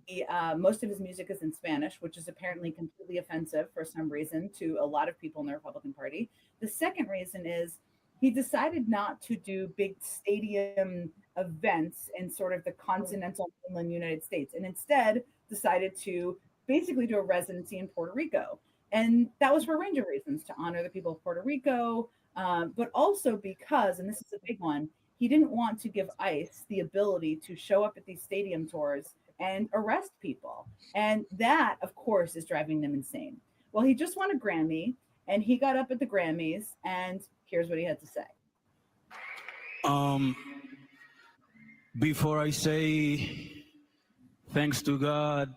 Speaker 9: most of his music is in Spanish, which is apparently completely offensive for some reason to a lot of people in the Republican Party. The second reason is he decided not to do big stadium events in sort of the continental mainland United States, and instead decided to basically do a residency in Puerto Rico. And that was for a range of reasons, to honor the people of Puerto Rico, but also because, and this is a big one, he didn't want to give ICE the ability to show up at these stadium tours and arrest people. And that, of course, is driving them insane. Well, he just won a Grammy, and he got up at the Grammys, and here's what he had to say.
Speaker 10: Um, Before I say thanks to God,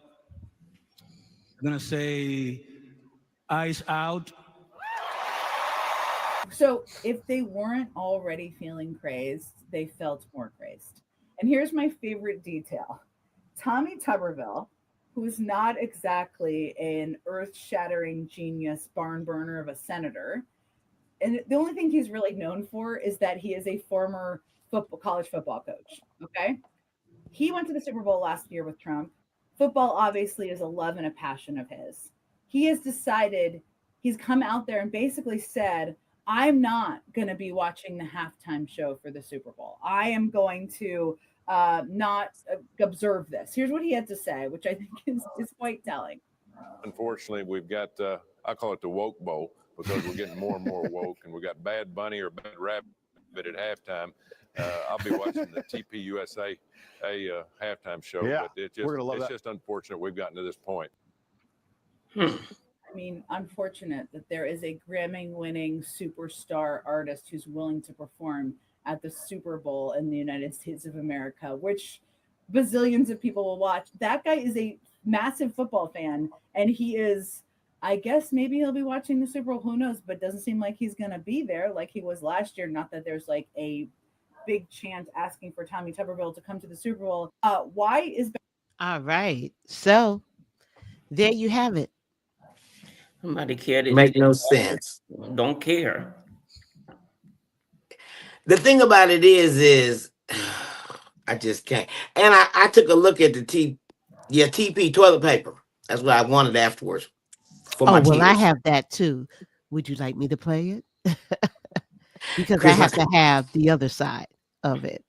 Speaker 10: I'm gonna say eyes out.
Speaker 9: So if they weren't already feeling crazed, they felt more crazed. And here's my favorite detail. Tommy Tuberville, who's not exactly an earth-shattering genius barn burner of a senator, and the only thing he's really known for is that he is a former college football coach. Okay. He went to the Super Bowl last year with Trump. Football obviously is a love and a passion of his. He has decided, he's come out there and basically said, I'm not going to be watching the halftime show for the Super Bowl. I am going to not observe this. Here's what he had to say, which I think is quite telling.
Speaker 11: Unfortunately, we've got, I call it the woke bowl, because we're getting more and more woke, and we got Bad Bunny or Bad Rabbit at halftime. I'll be watching the TPUSA halftime show, but it's just unfortunate we've gotten to this point.
Speaker 9: I mean, unfortunate that there is a Grammy-winning superstar artist who's willing to perform at the Super Bowl in the United States of America, which bazillions of people will watch. That guy is a massive football fan, and he is, I guess maybe he'll be watching the Super Bowl, who knows, but it doesn't seem like he's going to be there like he was last year. Not that there's like a big chant asking for Tommy Tuberville to come to the Super Bowl. Why is...
Speaker 2: All right. So there you have it.
Speaker 3: Somebody cared.
Speaker 1: Make no sense.
Speaker 3: Don't care.
Speaker 1: The thing about it is I just can't. And I took a look at the TP toilet paper. That's what I wanted afterwards for my
Speaker 2: well, I
Speaker 1: tears.
Speaker 2: have that too. Would you like me to play it? Because I
Speaker 1: Christmas.
Speaker 2: have to have the other side of it.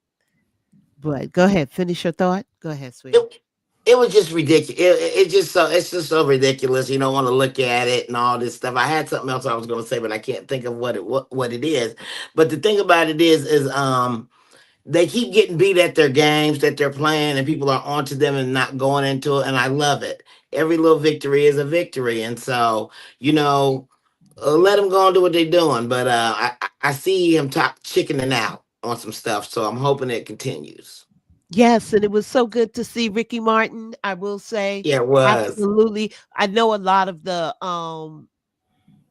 Speaker 2: But go ahead, finish your thought. Go ahead, sweetie.
Speaker 1: It was just ridiculous. It's just so ridiculous. You don't want to look at it and all this stuff. I had something else I was going to say, but I can't think of what it is. But the thing about it is they keep getting beat at their games that they're playing, and people are onto them and not going into it. And I love it. Every little victory is a victory, and so let them go and do what they're doing. But I see him top chickening out. on some stuff. So I'm hoping it continues.
Speaker 2: Yes, and it was so good to see Ricky Martin. I will say,
Speaker 1: Yeah, it was.
Speaker 2: absolutely. I know a lot of the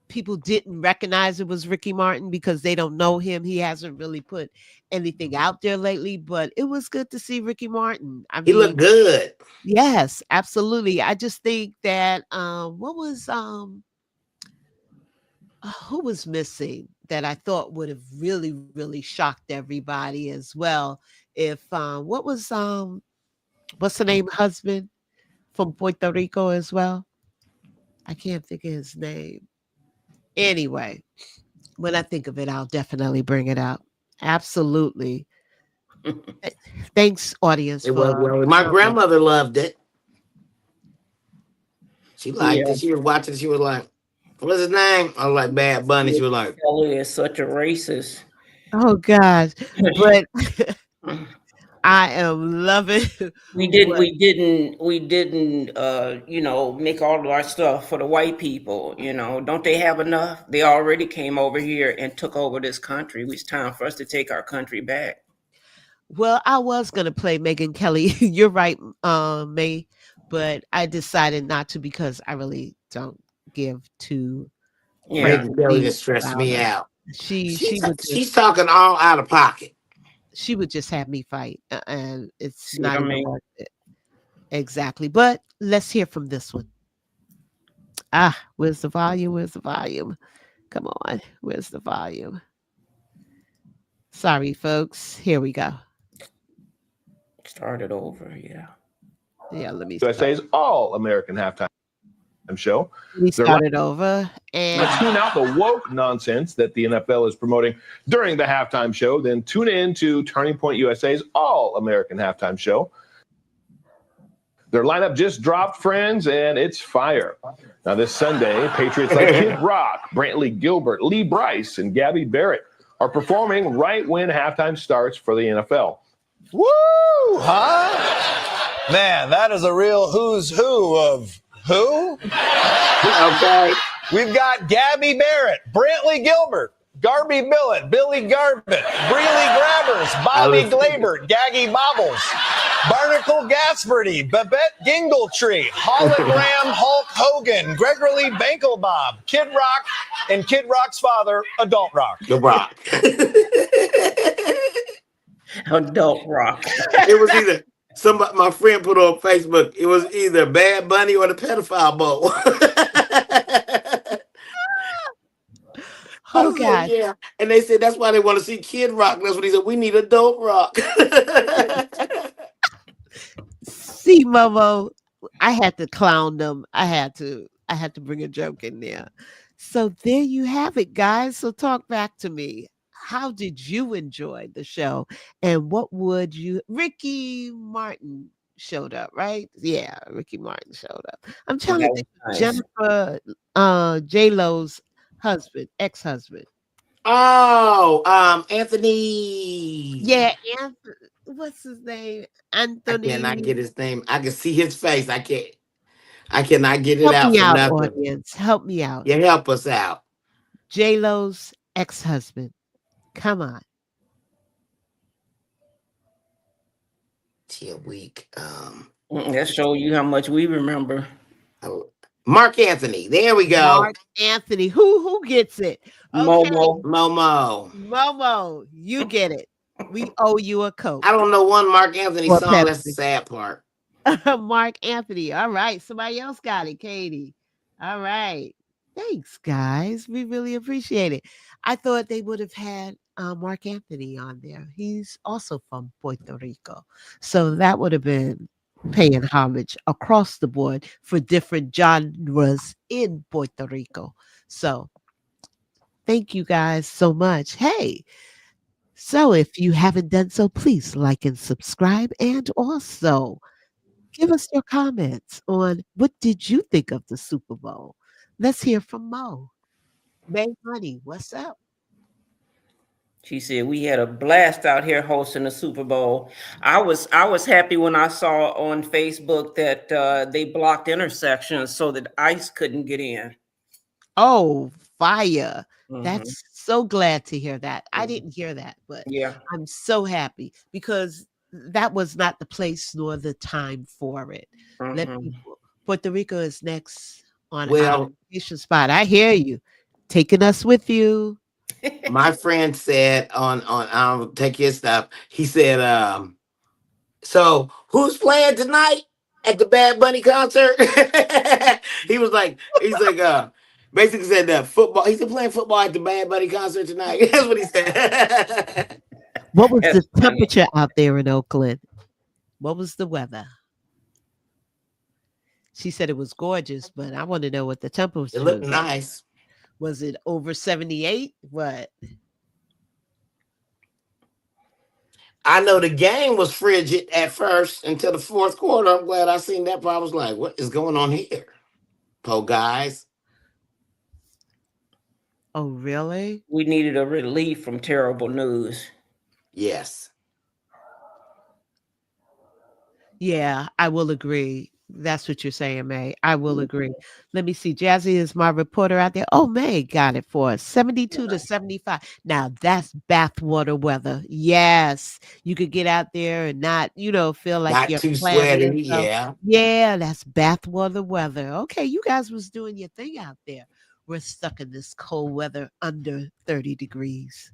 Speaker 2: people didn't recognize it was Ricky Martin because they don't know him. He hasn't really put anything out there lately, but it was good to see Ricky Martin. I
Speaker 1: He looked
Speaker 2: mean,
Speaker 1: good.
Speaker 2: yes, absolutely. I just think that what was who was missing that I thought would have really, really shocked everybody as well. If what was what's the name husband from Puerto Rico as well? I can't think of his name. Anyway, when I think of it, I'll definitely bring it up. Absolutely. Eh, Thanks, audience,
Speaker 1: It was
Speaker 2: for
Speaker 1: well. My
Speaker 2: comment.
Speaker 1: grandmother loved it. She liked
Speaker 3: Yeah,
Speaker 1: it. She was watching. She was like, "What's his name?" I was like, "Bad Bunny." She was like,
Speaker 3: Kelly is such a racist.
Speaker 2: Oh gosh, but I am loving
Speaker 3: We did.
Speaker 2: what.
Speaker 3: We didn't. Make all of our stuff for the white people. Don't they have enough? They already came over here and took over this country. It's time for us to take our country back.
Speaker 2: Well, I was gonna play Megan Kelly. You're right, May, but I decided not to because I really don't give two
Speaker 3: Yeah.
Speaker 2: friggin'
Speaker 1: Megan Kelly
Speaker 2: leaves
Speaker 1: just stressed
Speaker 2: about
Speaker 1: me
Speaker 2: her.
Speaker 1: out.
Speaker 2: She would
Speaker 1: She's
Speaker 2: just
Speaker 1: talking all out of pocket.
Speaker 2: have me fight, and it's
Speaker 3: See what
Speaker 2: not
Speaker 3: I
Speaker 2: even
Speaker 3: mean?
Speaker 2: worth it. Exactly. But let's hear from this one. Ah, where's the volume? Where's the volume? Come on, where's the volume? Sorry, folks. Here we go.
Speaker 3: Start it over. Yeah.
Speaker 2: Yeah, let me
Speaker 12: USA's All American Halftime Show.
Speaker 2: start it over. And
Speaker 12: Let's tune out the woke nonsense that the NFL is promoting during the halftime show. Then tune in to Turning Point USA's All American Halftime Show. Their lineup just dropped, friends, and it's fire. Now, this Sunday, Patriots like Kid Rock, Brantley Gilbert, Lee Bryce, and Gabby Barrett are performing right when halftime starts for the NFL.
Speaker 13: Woo! Huh? Man, that is a real who's who of who?
Speaker 1: Okay.
Speaker 13: We've got Gabby Barrett, Brantley Gilbert, Garby Billett, Billy Garbett, Breely Grabbers, Bobby Glaber, Gaggy Bobbles, Barnacle Gasperty, Babette Gingletree, Hologram Hulk Hogan, Gregory Banklebob, Kid Rock, and Kid Rock's father, Adult Rock.
Speaker 1: The Rock.
Speaker 3: Adult Rock.
Speaker 1: It was either somebody, my friend put on Facebook, it was either Bad Bunny or the pedophile bowl.
Speaker 2: oh god.
Speaker 1: Yeah. And they said that's why they want to see Kid Rock. That's what he said. We need Adult Rock.
Speaker 2: See, Momo, I had to clown them. I had to bring a joke in there. So there you have it, guys. So talk back to me. How did you enjoy the show? And what would you Ricky Martin showed up, right? Yeah, Ricky Martin showed up. I'm trying to
Speaker 3: That was
Speaker 2: think of
Speaker 3: nice.
Speaker 2: Jennifer J-Lo's husband, ex-husband.
Speaker 1: Oh, Anthony.
Speaker 2: Yeah, what's his name?
Speaker 1: I
Speaker 2: Anthony.
Speaker 1: cannot get his name. I can see his face. I cannot get it
Speaker 2: Help
Speaker 1: out
Speaker 2: me
Speaker 1: for
Speaker 2: out,
Speaker 1: nothing.
Speaker 2: audience. Help me out.
Speaker 1: Yeah, help us out.
Speaker 2: J-Lo's ex-husband. Come on.
Speaker 1: Till week.
Speaker 3: That show you how much we remember.
Speaker 1: Mark Anthony. There we go.
Speaker 2: Mark Anthony. Who gets it? Okay. Momo, you get it. We owe you a Coke.
Speaker 1: I don't know one Mark Anthony
Speaker 2: Or
Speaker 1: song.
Speaker 2: Pepsi.
Speaker 1: That's the sad part.
Speaker 2: Mark Anthony. All right. Somebody else got it, Katie. All right. Thanks, guys. We really appreciate it. I thought they would have had Mark Anthony on there. He's also from Puerto Rico. So that would have been paying homage across the board for different genres in Puerto Rico. So thank you guys so much. Hey, so if you haven't done so, please like and subscribe, and also give us your comments on what did you think of the Super Bowl. Let's hear from Mo. May Honey, what's up?
Speaker 3: She said we had a blast out here hosting the Super Bowl. I was happy when I saw on Facebook that they blocked intersections so that ICE couldn't get in.
Speaker 2: Oh, fire.
Speaker 3: Mhm.
Speaker 2: That's so glad to hear that. I didn't hear that, but
Speaker 3: Yeah.
Speaker 2: I'm so happy because that was not the place nor the time for it. Let
Speaker 3: Mhm.
Speaker 2: people. Puerto Rico is next on our
Speaker 1: Well,
Speaker 2: vacation spot. I hear you. Taking us with you.
Speaker 1: my friend said on I'll take your stuff. He said, so who's playing tonight at the Bad Bunny concert? He's like, basically said that football. He's playing football at the Bad Bunny concert tonight. That's what he said.
Speaker 2: What was
Speaker 3: That's
Speaker 2: the
Speaker 3: funny.
Speaker 2: temperature out there in Oakland? What was the weather? She said it was gorgeous, but I want to know what the
Speaker 1: It
Speaker 2: temperature
Speaker 1: looked
Speaker 2: was.
Speaker 1: nice.
Speaker 2: Was it over 78? What?
Speaker 1: I know the game was frigid at first until the fourth quarter. I'm glad I seen that. But I was like, what is going on here? Po guys.
Speaker 2: Oh, really?
Speaker 3: We needed a relief from terrible news.
Speaker 1: Yes.
Speaker 2: Yeah, I will agree. That's what you're saying, May. I will agree. Let me see. Jazzy is my reporter out there. Oh, May got it for us. 72 to 75. Now that's bathwater weather. Yes. You could get out there and not, feel like
Speaker 1: Not
Speaker 2: you're
Speaker 1: too
Speaker 2: clammy and
Speaker 1: sweaty.
Speaker 2: so.
Speaker 1: Yeah.
Speaker 2: Yeah, that's bathwater weather. Okay, you guys was doing your thing out there. We're stuck in this cold weather under 30 degrees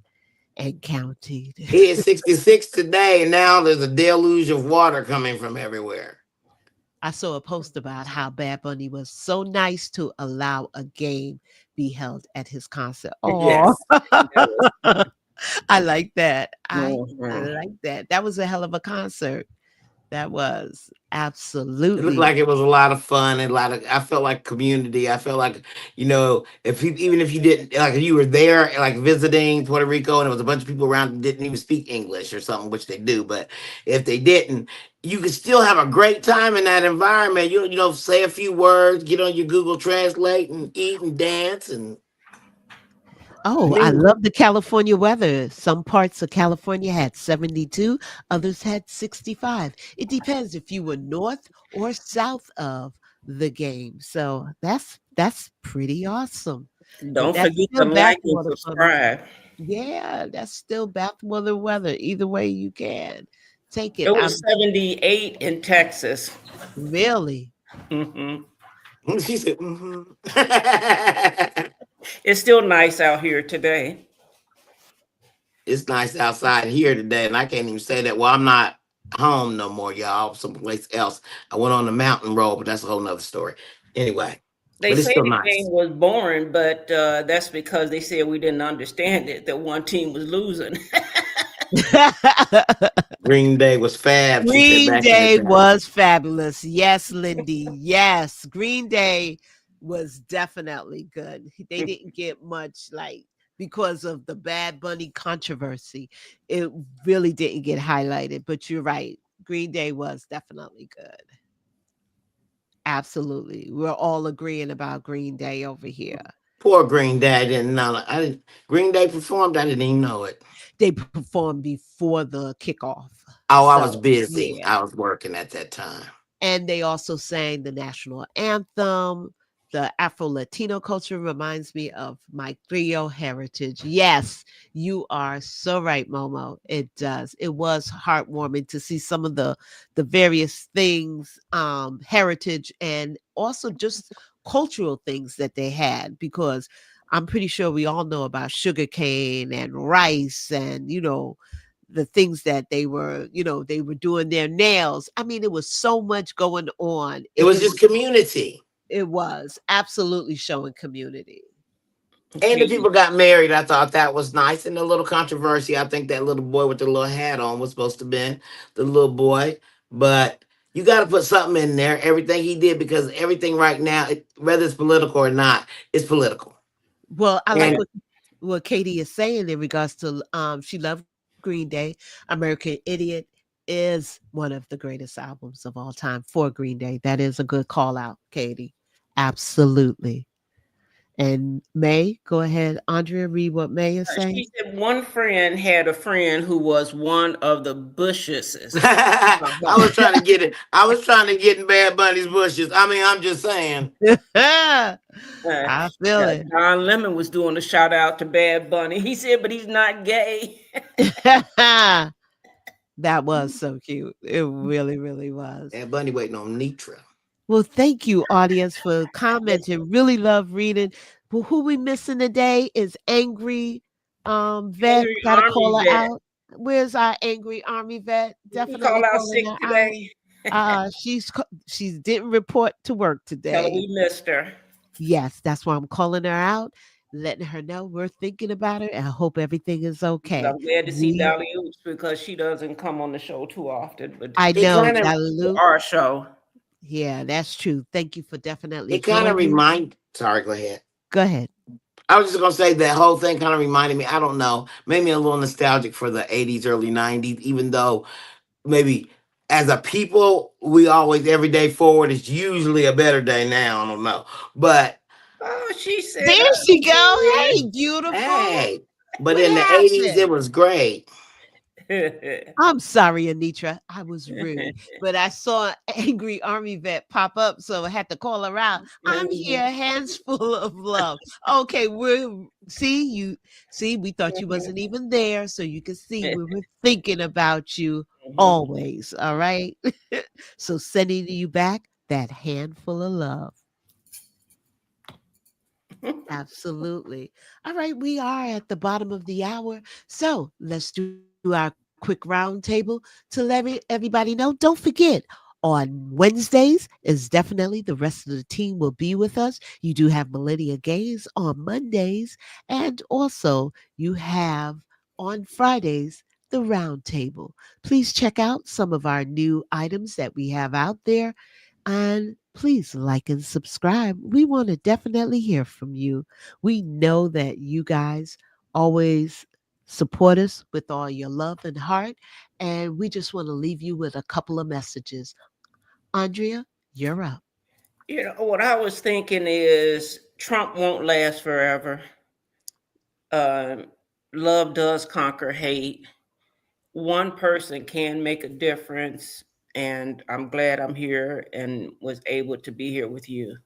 Speaker 2: and counting.
Speaker 1: It is 66 today, and now there's a deluge of water coming from everywhere.
Speaker 2: I saw a post about how Bad Bunny was so nice to allow a game be held at his concert. Oh,
Speaker 1: Yes.
Speaker 2: I like that. I
Speaker 3: Mhm.
Speaker 2: like that. That was a hell of a concert. That was
Speaker 1: It looked
Speaker 2: absolutely.
Speaker 1: like it was a lot of fun and a lot of. I felt like community. I felt like if you, even if you didn't like, if you were there like visiting Puerto Rico and there was a bunch of people around that didn't even speak English or something, which they do, but if they didn't, you could still have a great time in that environment. Say a few words, get on your Google Translate, and eat and dance, and I
Speaker 2: Oh, I
Speaker 1: mean,
Speaker 2: love the California weather. Some parts of California had 72, others had 65. It depends if you were north or south of the game. So that's pretty awesome. But
Speaker 3: Don't
Speaker 2: that's
Speaker 3: forget to
Speaker 2: still
Speaker 3: like and
Speaker 2: bathwater for me.
Speaker 3: subscribe.
Speaker 2: Yeah, that's still bathwater weather. Either way you can take it.
Speaker 3: It was
Speaker 2: I'm
Speaker 3: 78 in Texas.
Speaker 2: really.
Speaker 3: Hmm.
Speaker 1: she said, mm-hmm.
Speaker 3: It's still nice out here today.
Speaker 1: It's nice outside here today, and I can't even say that. Well, I'm not home no more, y'all. I'm someplace else. I went on the mountain road, but that's a whole nother story. Anyway,
Speaker 3: They
Speaker 1: but it's
Speaker 3: say
Speaker 1: still
Speaker 3: the game
Speaker 1: nice.
Speaker 3: was boring, but that's because they said we didn't understand it, that one team was losing.
Speaker 1: Green Day was fab. She said
Speaker 2: Green
Speaker 1: back in the
Speaker 2: Day
Speaker 1: day.
Speaker 2: was fabulous. Yes, Lindy. Yes. Green Day was definitely good. They didn't get much because of the Bad Bunny controversy. It really didn't get highlighted, but you're right. Green Day was definitely good. Absolutely. We're all agreeing about Green Day over here.
Speaker 1: Poor Green Day. I didn't know. I didn't. Green Day performed. I didn't even know it.
Speaker 2: They performed before the kickoff.
Speaker 1: Oh, I was
Speaker 2: So,
Speaker 1: busy.
Speaker 2: yeah.
Speaker 1: I was working at that time.
Speaker 2: And they also sang the national anthem. The Afro Latino culture reminds me of my Creole heritage. Yes, you are so right, Momo. It does. It was heartwarming to see some of the various things, heritage, and also just cultural things that they had. Because I'm pretty sure we all know about sugarcane and rice, and the things that they were doing their nails. I mean, it was so much going on.
Speaker 1: It
Speaker 2: It,
Speaker 1: was
Speaker 2: it
Speaker 1: just
Speaker 2: was
Speaker 1: community.
Speaker 2: it was absolutely showing community.
Speaker 1: And the
Speaker 3: Okay.
Speaker 1: people got married. I thought that was nice. And a little controversy. I think that little boy with the little hat on was supposed to be the little boy. But you got to put something in there. Everything he did, because everything right now, whether it's political or not, it's political.
Speaker 2: Well, I like
Speaker 1: And
Speaker 2: what Katie is saying in regards to she loved Green Day. American Idiot is one of the greatest albums of all time for Green Day. That is a good call out, Katie. Absolutely. And May, go ahead. Andrea, read what May is saying.
Speaker 3: She said one friend had a friend who was one of the Bushes.
Speaker 1: I was trying to get it. I was trying to get in Bad Bunny's bushes. I mean, I'm just saying.
Speaker 2: I feel it.
Speaker 3: Don Lemon was doing a shout out to Bad Bunny. He said, but he's not gay.
Speaker 2: That was so cute. It really, really was.
Speaker 1: Bad Bunny waiting on Nitra.
Speaker 2: Well, thank you, audience, for commenting. Really love reading. But who we missing today is Angry Vet.
Speaker 3: Angry
Speaker 2: Gotta
Speaker 3: Army
Speaker 2: call her
Speaker 3: Vet.
Speaker 2: out. Where's our Angry Army Vet? Definitely
Speaker 3: call out
Speaker 2: calling
Speaker 3: sick
Speaker 2: her
Speaker 3: today.
Speaker 2: out. She didn't report to work
Speaker 3: Tell her
Speaker 2: today.
Speaker 3: we missed her.
Speaker 2: Yes, that's why I'm calling her out, letting her know we're thinking about her, and I hope everything is okay.
Speaker 3: I'm glad to see Dolly Oops because she doesn't come on the show too often. But
Speaker 2: I know,
Speaker 3: kinda
Speaker 2: Dolly
Speaker 3: our show.
Speaker 2: Yeah, that's true. Thank you for definitely.
Speaker 1: It kind of
Speaker 2: joining.
Speaker 1: sorry, go ahead.
Speaker 2: Go ahead.
Speaker 1: I was just gonna say that whole thing kind of reminded me. I don't know, made me a little nostalgic for the '80s, early '90s. Even though maybe as a people, we always every day forward is usually a better day now. I don't know, but
Speaker 3: Oh, she said.
Speaker 2: There she go. Hey, beautiful.
Speaker 1: hey, but
Speaker 2: What
Speaker 1: in the
Speaker 2: happened?
Speaker 1: '80s, it was great.
Speaker 2: I'm sorry, Anitra. I was rude, but I saw Angry Army Vet pop up, so I had to call her out. I'm here, hands full of love. Okay, we thought you wasn't even there, so you can see we were thinking about you always. All right. So sending you back that handful of love. Absolutely. All right, we are at the bottom of the hour. So let's do our quick roundtable to let everybody know. Don't forget, on Wednesdays is definitely the rest of the team will be with us. You do have Millennia Games on Mondays, and also you have on Fridays the roundtable. Please check out some of our new items that we have out there. And please like and subscribe. We want to definitely hear from you. We know that you guys always support us with all your love and heart. And we just want to leave you with a couple of messages. Andrea, you're up.
Speaker 3: You know, what I was thinking is Trump won't last forever. Love does conquer hate. One person can make a difference. And I'm glad I'm here and was able to be here with you.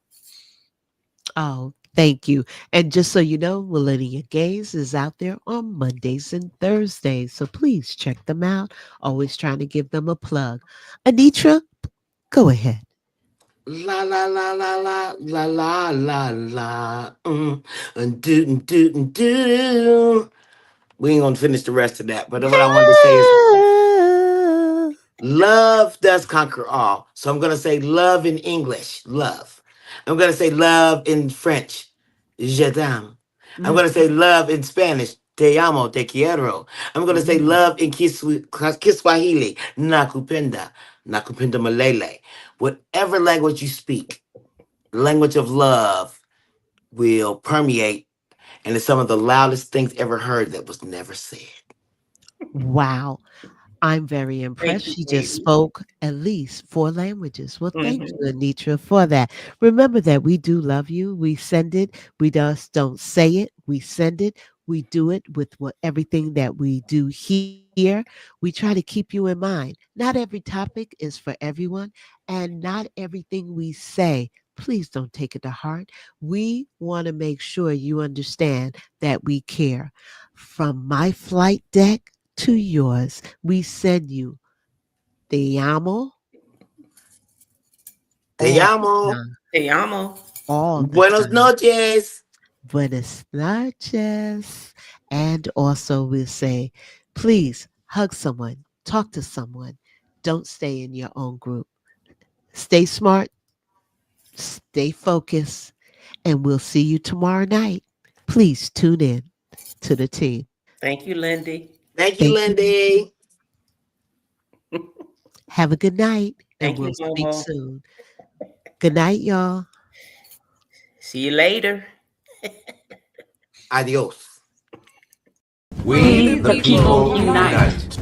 Speaker 2: Oh, thank you. And just so you know, Millennia Gaze is out there on Mondays and Thursdays. So please check them out. Always trying to give them a plug. Anitra, go ahead.
Speaker 1: La la la la la la la la la. Do do do do. We ain't gonna finish the rest of that, but what I wanted to say is love does conquer all. So I'm gonna say love in English, love. I'm gonna say love in French, je t'aime. I'm gonna say love in Spanish, te amo, te quiero. I'm gonna say love in Kiswahili, nakupenda, nakupenda malele. Whatever language you speak, the language of love will permeate, and it's some of the loudest things ever heard that was never said.
Speaker 2: Wow. I'm very impressed. She just spoke at least 4 languages. Well, thank you, Anitra, for that. Remember that we do love you. We send it. We just don't say it. We send it. We do it with everything that we do here. We try to keep you in mind. Not every topic is for everyone, and not everything we say. Please don't take it to heart. We want to make sure you understand that we care. From my flight deck to yours, we send you te amo.
Speaker 1: Te amo.
Speaker 3: Te amo.
Speaker 2: All the
Speaker 1: Buenos
Speaker 2: time.
Speaker 1: noches.
Speaker 2: Buenas noches. And also we'll say, please hug someone, talk to someone. Don't stay in your own group. Stay smart, stay focused, and we'll see you tomorrow night. Please tune in to the team.
Speaker 3: Thank you, Lindy.
Speaker 1: Thank you, Lindy.
Speaker 2: Have a good night, and
Speaker 3: Thank
Speaker 2: we'll
Speaker 3: you,
Speaker 2: speak
Speaker 3: Momo.
Speaker 2: soon. Good night, y'all.
Speaker 3: See you later.
Speaker 1: Adios.
Speaker 14: We the people unite.